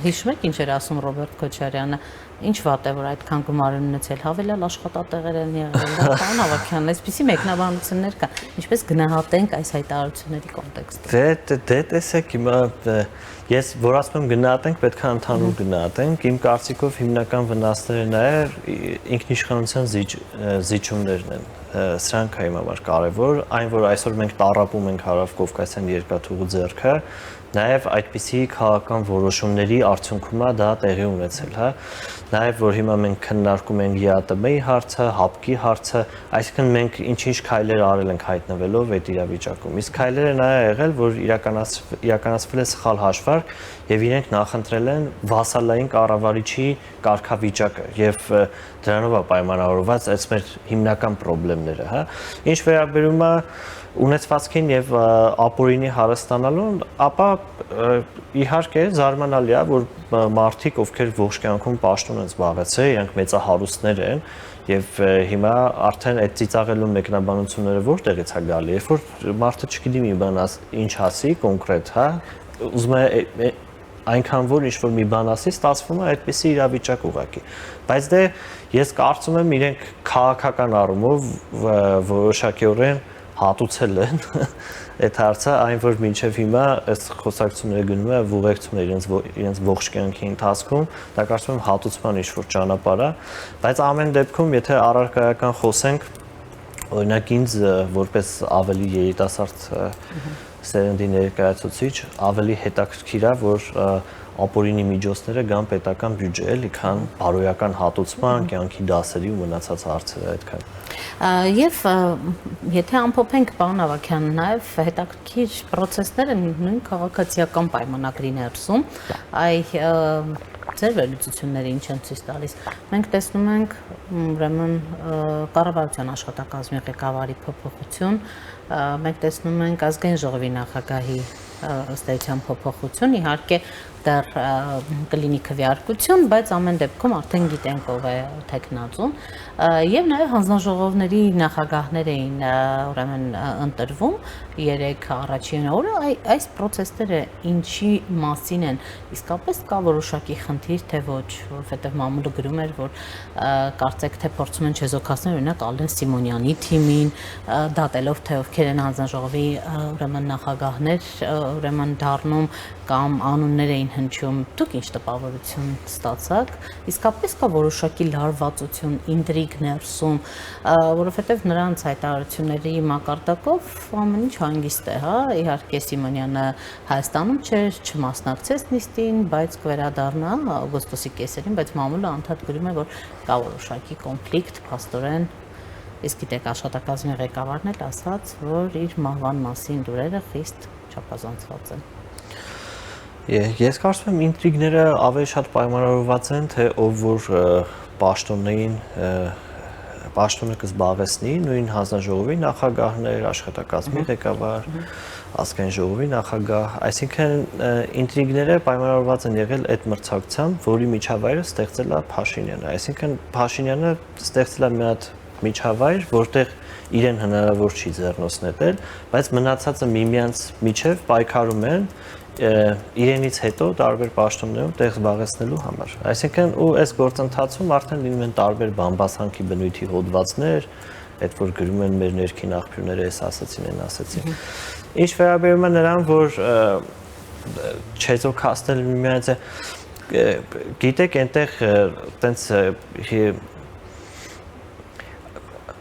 հիշում եք ինչ էր ասում Ռոբերտ Քոչարյանը, Ինչ վատ է, որ այդքան գումար են ունեցել, հավելյալ աշխատատեղեր են եղել, պարոն Ավագյան, այսպիսի մեկնաբանություններ կան, ինչպես գնահատենք այս հայտարարությունների կոնտեքստում։ Դե տեսեք հիմա ես որ ասում եմ գնահատենք, պետք է ընդհանուր գնահատենք։ Իմ կարծիքով հիմնական վնասները նաև ինքնիշխանության զիջումներն են։ Սրանք է հիմա կարևոր, այն որ այսօր մենք տառապում ենք Հարավ-Կովկասյան երկաթուղու ձեռքը, նաև այդպիսի քաղաքական որոշումների արդյունքում է դա տեղի ունեցել, հա։ Նաև որ հիմա մենք քննարկում ենք ԵԱՏՄ-ի հարցը, ՀԱՊԿ-ի հարցը, այսինքն մենք ինչ-ինչ քայլեր արել ենք հայտնվելով այդ իրավիճակում։ Իսկ քայլերը նա է եղել, որ իրականացվել է սխալ հաշվարկ եւ իրենք նախընտրել են վասալային կառավարիչի կարգավիճակը եւ դրանով է պայմանավորված այս մեր հիմնական խնդիրները, հա։ Ինչ վերաբերում է ունեցվածքին եւ ապօրինի հարստանալուն, ապա իհարկե զարմանալի է, որ մարդիկ, ովքեր ողջ կյանքում պաշտոն են զբաղեցրել, իրենք մեծահարուստներ են եւ հիմա արդեն այդ ծիծաղելու մեկնաբանությունները որտեղից է գալի, երբ որ մարդը չգիտի մի բան ինչ ասի կոնկրետ, հա, ուզում է այնքան որ ինչ-որ մի բան ասի, ստացվում է այդպիսի իրավիճակ ուղղակի։ Բայց դե ես կարծում եմ իրենք քաղաքական առումով որոշակիորեն հատուցել են այդ հարցը, այն որ մինչև հիմա այս խոսակցությունները գնում է ուղեկցում իրենց ողջ կյանքի ընթացքում, դա կարծում եմ հատուցման ինչ-որ ճանապարհ է, բայց ամեն դեպքում եթե առարկայական խոսենք, օրինակ ինձ որպես ավելի երիտասարդ սերնդի ներկայացուցիչ ավելի հետաքրքիր է, որ ապօրինի միջոցները գան պետական բյուջե, էլի, քան բարոյական հատուցման, կյանքի դասերի ու մնացած հարցերը այդքան։ Եվ եթե ամփոփենք պարոն Ավագյան, նաև հետաքրքիր process-ներ են նույն քաղաքացիական պայմանագրի ներսում, ձեր վերլուծությունները ինչ են ցույց տալիս։ Մենք տեսնում ենք ուրեմն կառավարության աշխատակազմի ղեկավարի փոփոխություն, մենք տեսնում ենք ազգային ժողովի նախագահի ըստ էության փոփոխություն, իհարկե դեռ կլինի քվեարկություն, բայց ամեն դեպքում արդեն գիտենք ով է թեկնածուն, եւ նաեւ հանձնաժողովների նախագահներ էին ուրեմն ընտրվում 3 առաջին օրը, այս process-ները ինչի մասին են, իսկապես կա որոշակի խնդիր թե ոչ, որովհետեւ մամուլը գրում էր, որ կարծեք թե փորձում են չեզոքացնել օրինակ Ալեն Սիմոնյանի թիմին, դատելով թե ովքեր են հանձնաժողովի ուրեմն նախագահներ, ուրեմն դառնում կամ անուններ էին հնչում, դուք ինչ տպավորություն ստացաք, իսկապես կա որոշակի լարվածություն, ինտրիգ ներսում, որովհետև նրանց հայտարարությունների մակարդակով ամեն ինչ հանգիստ է, հա, իհարկե Սիմոնյանը Հայաստանում չէր, չմասնակցեց նիստին, բայց կվերադառնա օգոստոսի կեսերին, բայց մամուլը անդադ գրում է, որ կա որոշակի կոնֆլիկտ, փաստորեն, իսկ գիտեք աշխատակազմի ղեկավարն էլ ասաց, որ իր մահվան մասին լուրերը խիստ չափազանցված են։ Ես կարծում եմ ինտրիգները ավելի շատ պայմանավորված են, թե ով որ պաշտոնը կզբաղեցնի, նույն հանձնաժողովի նախագահներ, աշխատակազմի ղեկավար, ազգային ժողովի նախագահ, այսինքն ինտրիգները պայմանավորված են եղել այդ մրցակցությամբ, որի միջավայրը ստեղծել է Փաշինյանը, այսինքն Փաշինյանը ստեղծել է մի հատ միջավայր, որտեղ իրեն հնարավոր չի ձեռնոցնել, բայց մնացածը միմյանց միջև պայքարում են իրենից հետո տարբեր պաշտոններում տեղ զբաղեցնելու համար։ Այսինքն ու այս գործընթացում արդեն լինում են տարբեր բամբասանքի բնույթի հոդվածներ, այդ որ գրում են մեր ներքին աղբյուրները էս ասացին, այն ասացին։ Ինչ վերաբերում է նրան, որ չեզոքացնել միմյանց, գիտեք, այնտեղ տենց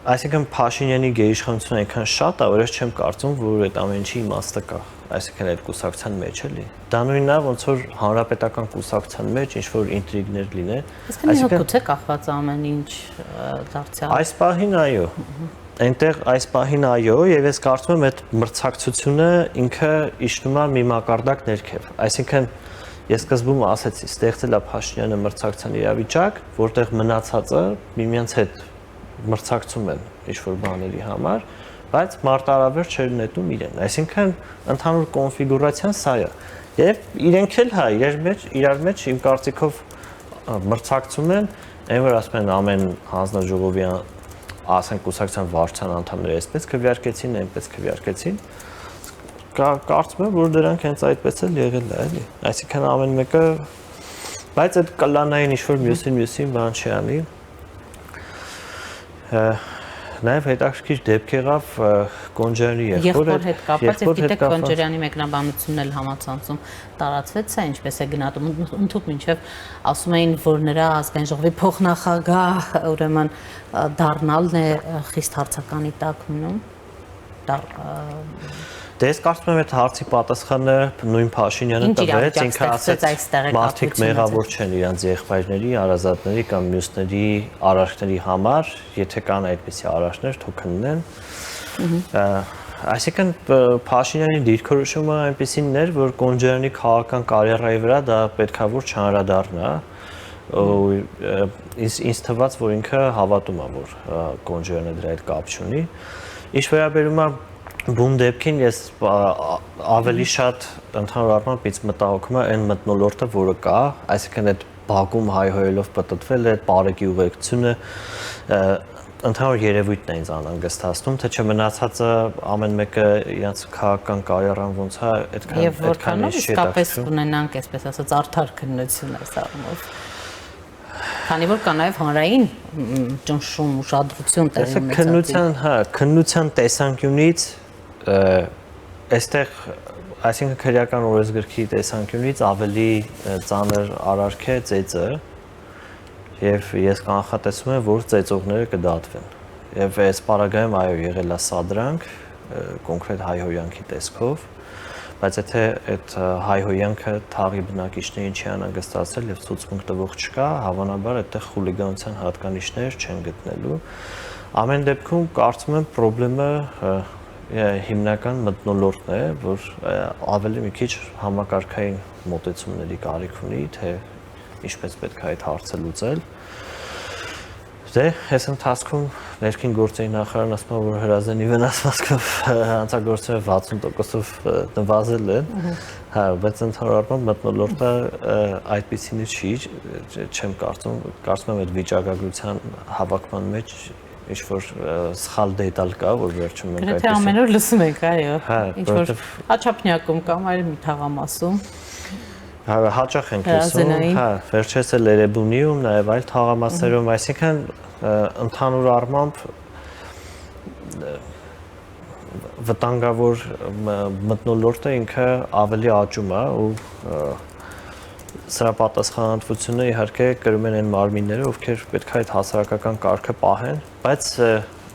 այսինքն Փաշինյանի գերիշխանությունը այնքան շատ է, որ ես չեմ կարծում, որ այդ ամեն ինչի իմաստը կա, այսինքն այդ կուսակցության մեջ էլի։ Դա նույնն է, ոնց որ հանրապետական կուսակցության մեջ ինչ որ ինտրիգներ լինեն։ Այսինքն գուցե կախված ամեն ինչ դարձյալ։ Այս պահին այո։ Այնտեղ այս պահին այո, եւ ես կարծում եմ այդ մրցակցությունը ինքը իջնում է մի մակարդակ ներքև։ Այսինքն ես սկզբում ասեցի, ստեղծել է Փաշինյանը մրցակցության իրավիճակ, որտեղ մնացածը միմյանց հետ մրցակցում են ինչ-որ բաների համար, բայց մարտարավեր չեն նետում իրեն։ Այսինքն ընդհանուր կոնֆիգուրացիան սա է։ Եվ իրենք էլ հա իրար մեջ իմ կարծիքով մրցակցում են, այն որ ասում են ամեն հանձնաժողովի ասենք կուսակցության վարչության անդամները այսպես քվեարկեցին, այնպես քվեարկեցին։ Կարծում եմ, որ դրանք հենց այդպես էլ եղել է, էլի։ Այսինքն ամեն մեկը Բայց այդ կլանային ինչ-որ մյուսին բան չի անի։ Նաև հետաքրքիր դեպք եղավ Կոնջարյանի եղբոր հետ կապված, եւ գիտեք Կոնջարյանի մեկնաբանությունն էլ համացանցում տարածվեց, սա ինչպես է գնահատում, ընդհանուր մինչև ասում էին, որ նրա ազգային ժողովի փոխնախագահ ուրեմն դառնալն է խիստ հարցականի տակ մնում։ Դե ես կարծում եմ այդ հարցի պատասխանը նույն Փաշինյանը տվեց, ինքը ասաց մարդիկ մեղավոր չեն իրանց եղբայրների, հարազատների կամ մյուսների արարքների համար, եթե կան այդպիսի արարքներ, թող քննեն։ Այսինքն Փաշինյանի դիրքորոշումը այնպեսին էր, որ Կոնջարյանի քաղաքական կարիերայի վրա դա պետքա որ չանդրադառնա։ Ինձ թվաց, որ ինքը հավատում է, որ Կոնջարյանը դրա հետ կապ չունի։ Ինչ վերաբերում է բուն դեպքին, ես ավելի շատ ընդհանուր առմամբ ինձ մտահոգում է այն մթնոլորտը, որը կա, այսինքն այդ բակում հայհոյելով պտտվել է, բարեկի ուղեկցությունը ընդհանուր երևույթն է ինձ անհանգստացնում, թե չմնացածը ամեն մեկը իրենց քաղաքական կարիերան ոնց է այդքան եւ որքանով իսկապես ունենանք, այսպես ասած, արդար քննություն այս առումով։ Քանի որ կա նաև հանրային ճնշում, ուշադրություն տեղի ունեցած։ Քննության տեսանկյունից այստեղ, այսինքն քրեական օրենսգրքի տեսանկյունից ավելի ծանր արարք է ծեծը, եւ ես կանխատեսում եմ, որ ծեծողները կդատվեն։ Եվ այս պարագայում այո եղել է սադրանք, կոնկրետ հայհոյանքի տեսքով, բայց եթե այդ հայհոյանքը թաղի բնակիչներին չի անհանգստացել եւ ցուցմունք տվող չկա, հավանաբար այդտեղ խուլիգանության հատկանիշներ չեն գտնելու։ Ամեն դեպքում կարծում եմ խնդրեմը հիմնական մթնոլորտն է, որ ավելի մի քիչ համակարգային մոտեցումների կարիք ունի, թե ինչպես պետք է այդ հարցը լուծել։ Դե, այս ընթացքում ներքին գործերի նախարարն ասում է, որ հրազենի վնասվածքով հանցագործությունը 60%-ով նվազել է, բայց ընդհանուր առմամբ մթնոլորտը այդպիսին չի, չեմ կարծում եմ այդ վիճակագրության հավաքման մեջ ինչ-որ սխալ դետալ կա, որ վերջում մենք այդպես։ Գրեթե ամեն օր լսում ենք, այո, ինչ-որ Աչափնյակում կամ այլ մի թաղամասում։ Հաճախ ենք լսում, վերջերս էլ Էրեբունիում, նաև այլ թաղամասերում, այսինքն ընդհանուր առմամբ վտանգավոր մթնոլորտը ինքը ավելի աճում է ու սրա պատասխանատվությունը իհարկե կրում են այն մարմինները, ովքեր պետք է այդ հասարակական կարգը պահեն, բայց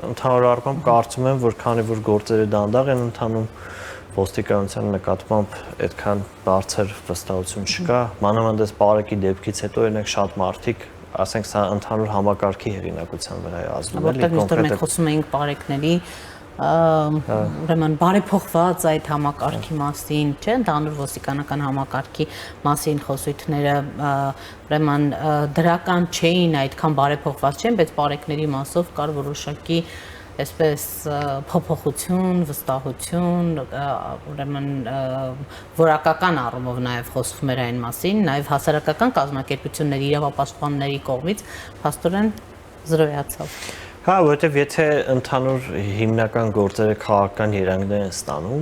ընդհանուր առմամբ կարծում եմ, որ քանի որ գործերը դանդաղ են ընթանում, ոստիկանության նկատմամբ այդքան բարձր վստահություն չկա, մանավանդ բարեկի դեպքից հետո օրինակ շատ մարդիկ, ասենք սա ընդհանուր համակարգի հեղինակության վրա է ազդում, էլի կոնկրետ մենք խոսում ենք բարեկների ուրեմն բարեփոխված այդ համակարգի մասին, չէ՞, ընդհանուր ոստիկանական համակարգի մասին խոսույթները ուրեմն դրական չէին, այդքան բարեփոխված չեն, բայց բարեկների մասով կար որոշակի այսպես փոփոխություն, վստահություն, ուրեմն որակական առումով նաև խոսվում էր այն մասին, նաև հասարակական կազմակերպությունների, իրավապաշտպանների կողմից փաստորեն զրոյացավ։ Հա, որովհետև եթե ընդհանուր հիմնական գործերը քաղաքական երանգներ են ստանում,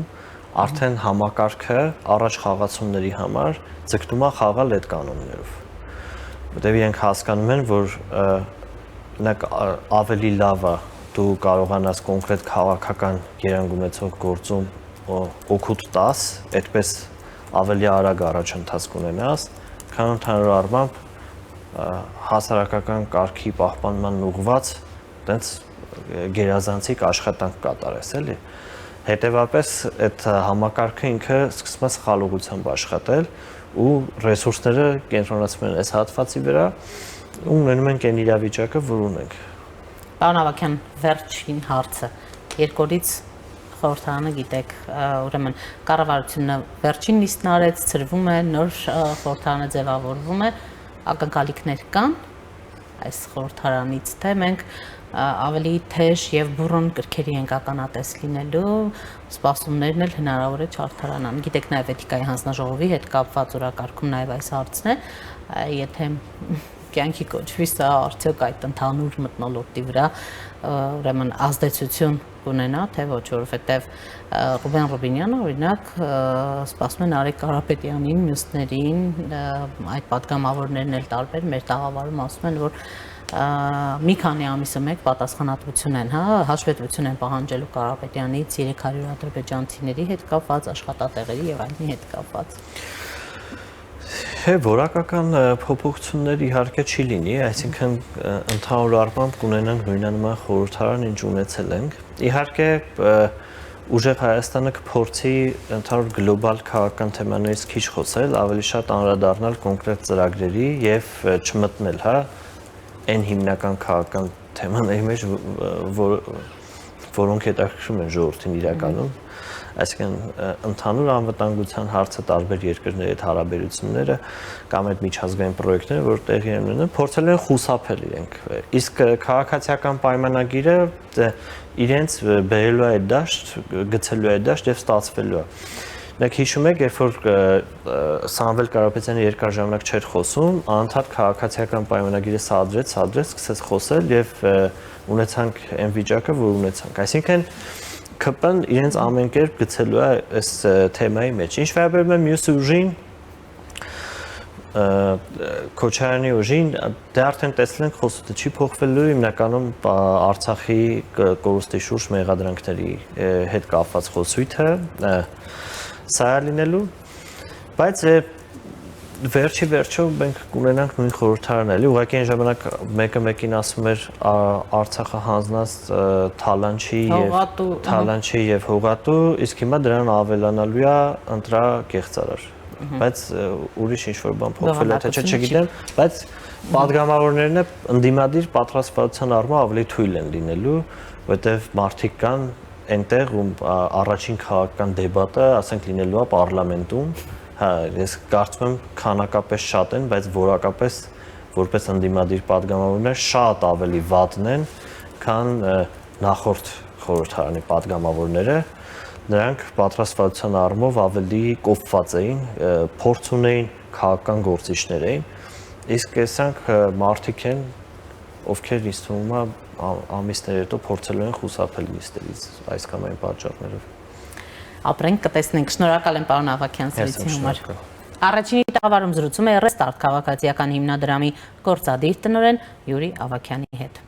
արդեն համակարգը առաջ խաղացումների համար ձգտում է խաղալ այդ կանոններով։ Որովհետև իրենք հասկանում են, որ ավելի լավ է դու կարողանաս կոնկրետ քաղաքական երանգ ունեցող գործում օգուտ տաս, այդպես ավելի արագ առաջընթաց կունենաս, քան ընդհանուր առմամբ հասարակական կարգի պահպանման ուղղված տենց գերազանցիկ աշխատանք կատարես, էլի։ Հետևաբար այդ համակարգը ինքը սկսում է սխալողությամբ աշխատել ու ռեսուրսները կենտրոնացվում են այս հատվածի վրա ու ունենում ենք այն իրավիճակը, որ ունենք։ Պարոն Ավագյան, վերջին հարցը երկորից խորհրդարանը գիտեք, ուրեմն կառավարությունը վերջին նիստն արեց, ծրվում է, նոր խորհրդարանը ձևավորվում է, ակնկալիքներ կան այս խորհրդարանից, թե մենք ավելի թեժ եւ բուրըն կրքերի ենք ականատես լինելու, սպասումներն էլ հնարավոր է չարդարանան։ Գիտեք նաեւ էթիկայի հանձնաժողովի հետ կապված օրակարգում նաեւ այս հարցն է, եթե կյանքի կոչվի սա արդյոք այդ ընդհանուր մթնոլորտի վրա ուրեմն ազդեցություն կունենա, թե ոչ, որովհետև Ռուբեն Ռուբինյանը օրինակ սպասում են Արեգ Կարապետյանին, մյուսներին, այդ պատգամավորներն էլ տարբեր մեր տաղավարում ասում են, որ մի քանի ամիսը մեկ պատասխանատվություն են, հաշվետվություն են պահանջելու Կարապետյանից 300 ադրբեջանցիների հետ կապված, աշխատատեղերի եւ այլնի հետ կապված։ Որակական փոփոխություններ իհարկե չի լինի, այսինքն ընդհանուր առմամբ կունենանք նույնանման խորհրդարան, ինչ ունեցել ենք։ Իհարկե ուժեղ Հայաստանը կփորձի ընդհանուր գլոբալ քաղաքական թեմաներից քիչ խոսել, ավելի շատ անդրադառնալ կոնկրետ ծրագրերի եւ չմտնել, այն հիմնական քաղաքական թեմաների մեջ, որոնք հետաքրքրում են ժողովրդին իրականում, այսինքն ընդհանուր անվտանգության հարցը, տարբեր երկրների հետ հարաբերությունները կամ այդ միջազգային պրոյեկտները, որ տեղի են ունենում, փորձել են խուսափել իրենք։ Իսկ քաղաքացիական պայմանագիրը իրենց բերելու է այդ դաշտ, գցելու է այդ դաշտ եւ ստացվելու է։ Մենք հիշում եք, երբ որ Սամվել Կարապետյանը երկար ժամանակ չէր խոսում, անընդհատ քաղաքացիական պայմանագիրը սադրեց, սկսեց խոսել եւ ունեցանք այն վիճակը, որ ունեցանք։ Այսինքն ԿՊ-ն իրենց ամեն կերպ գցելու է այս թեմայի մեջ։ Ինչ վերաբերում է մյուս ուժին, Քոչարյանի ուժին, դե արդեն տեսել ենք խոսքը չի փոխվելու, հիմնականում Արցախի կորուստի շուրջ մեղադրանքների հետ կապված խոսույթը սա է լինելու, բայց վերջի վերջո մենք կունենանք նույն խորհրդարանը, էլի ուղղակի այն ժամանակ մեկը մեկին ասում էր Արցախը հանձնած Թալանչի եւ Հողատու, իսկ հիմա դրան ավելանալու է ընտրակեղծարար, բայց ուրիշ ինչ-որ բան փոխվել է, թե չէ չգիտեմ, բայց պատգամավորներն ընդդիմադիր պատրաստվածության առումով ավելի թույլ են լինելու, որտեղ մարդիկ կան այնտեղ ում առաջին քաղաքական դեբատը, ասենք լինելու է պարլամենտում, ես կարծում եմ քանակապես շատ են, բայց որակապես որպես ընդդիմադիր պատգամավորներ շատ ավելի վատն են, քան նախորդ խորհրդարանի պատգամավորները, նրանք պատրաստվածության առումով ավելի կոփված էին, փորձ ունեին, քաղաքական գործիչներ էին, իսկ այսանք մարդիկ են, ովքեր ինձ թվում է ամիսներ հետո փորձելու են խուսափել նիստերից այս կամ այն պատճառներով։ Ապրենք, կտեսնենք։ Շնորհակալ եմ պարոն Ավագյան զրույցի համար։ Առաջին տաղավարում զրուցում է Ռեստարտ քաղաքացիական հիմնադրամի գործադիր տնօրեն Յուրի Ավագյանի հետ։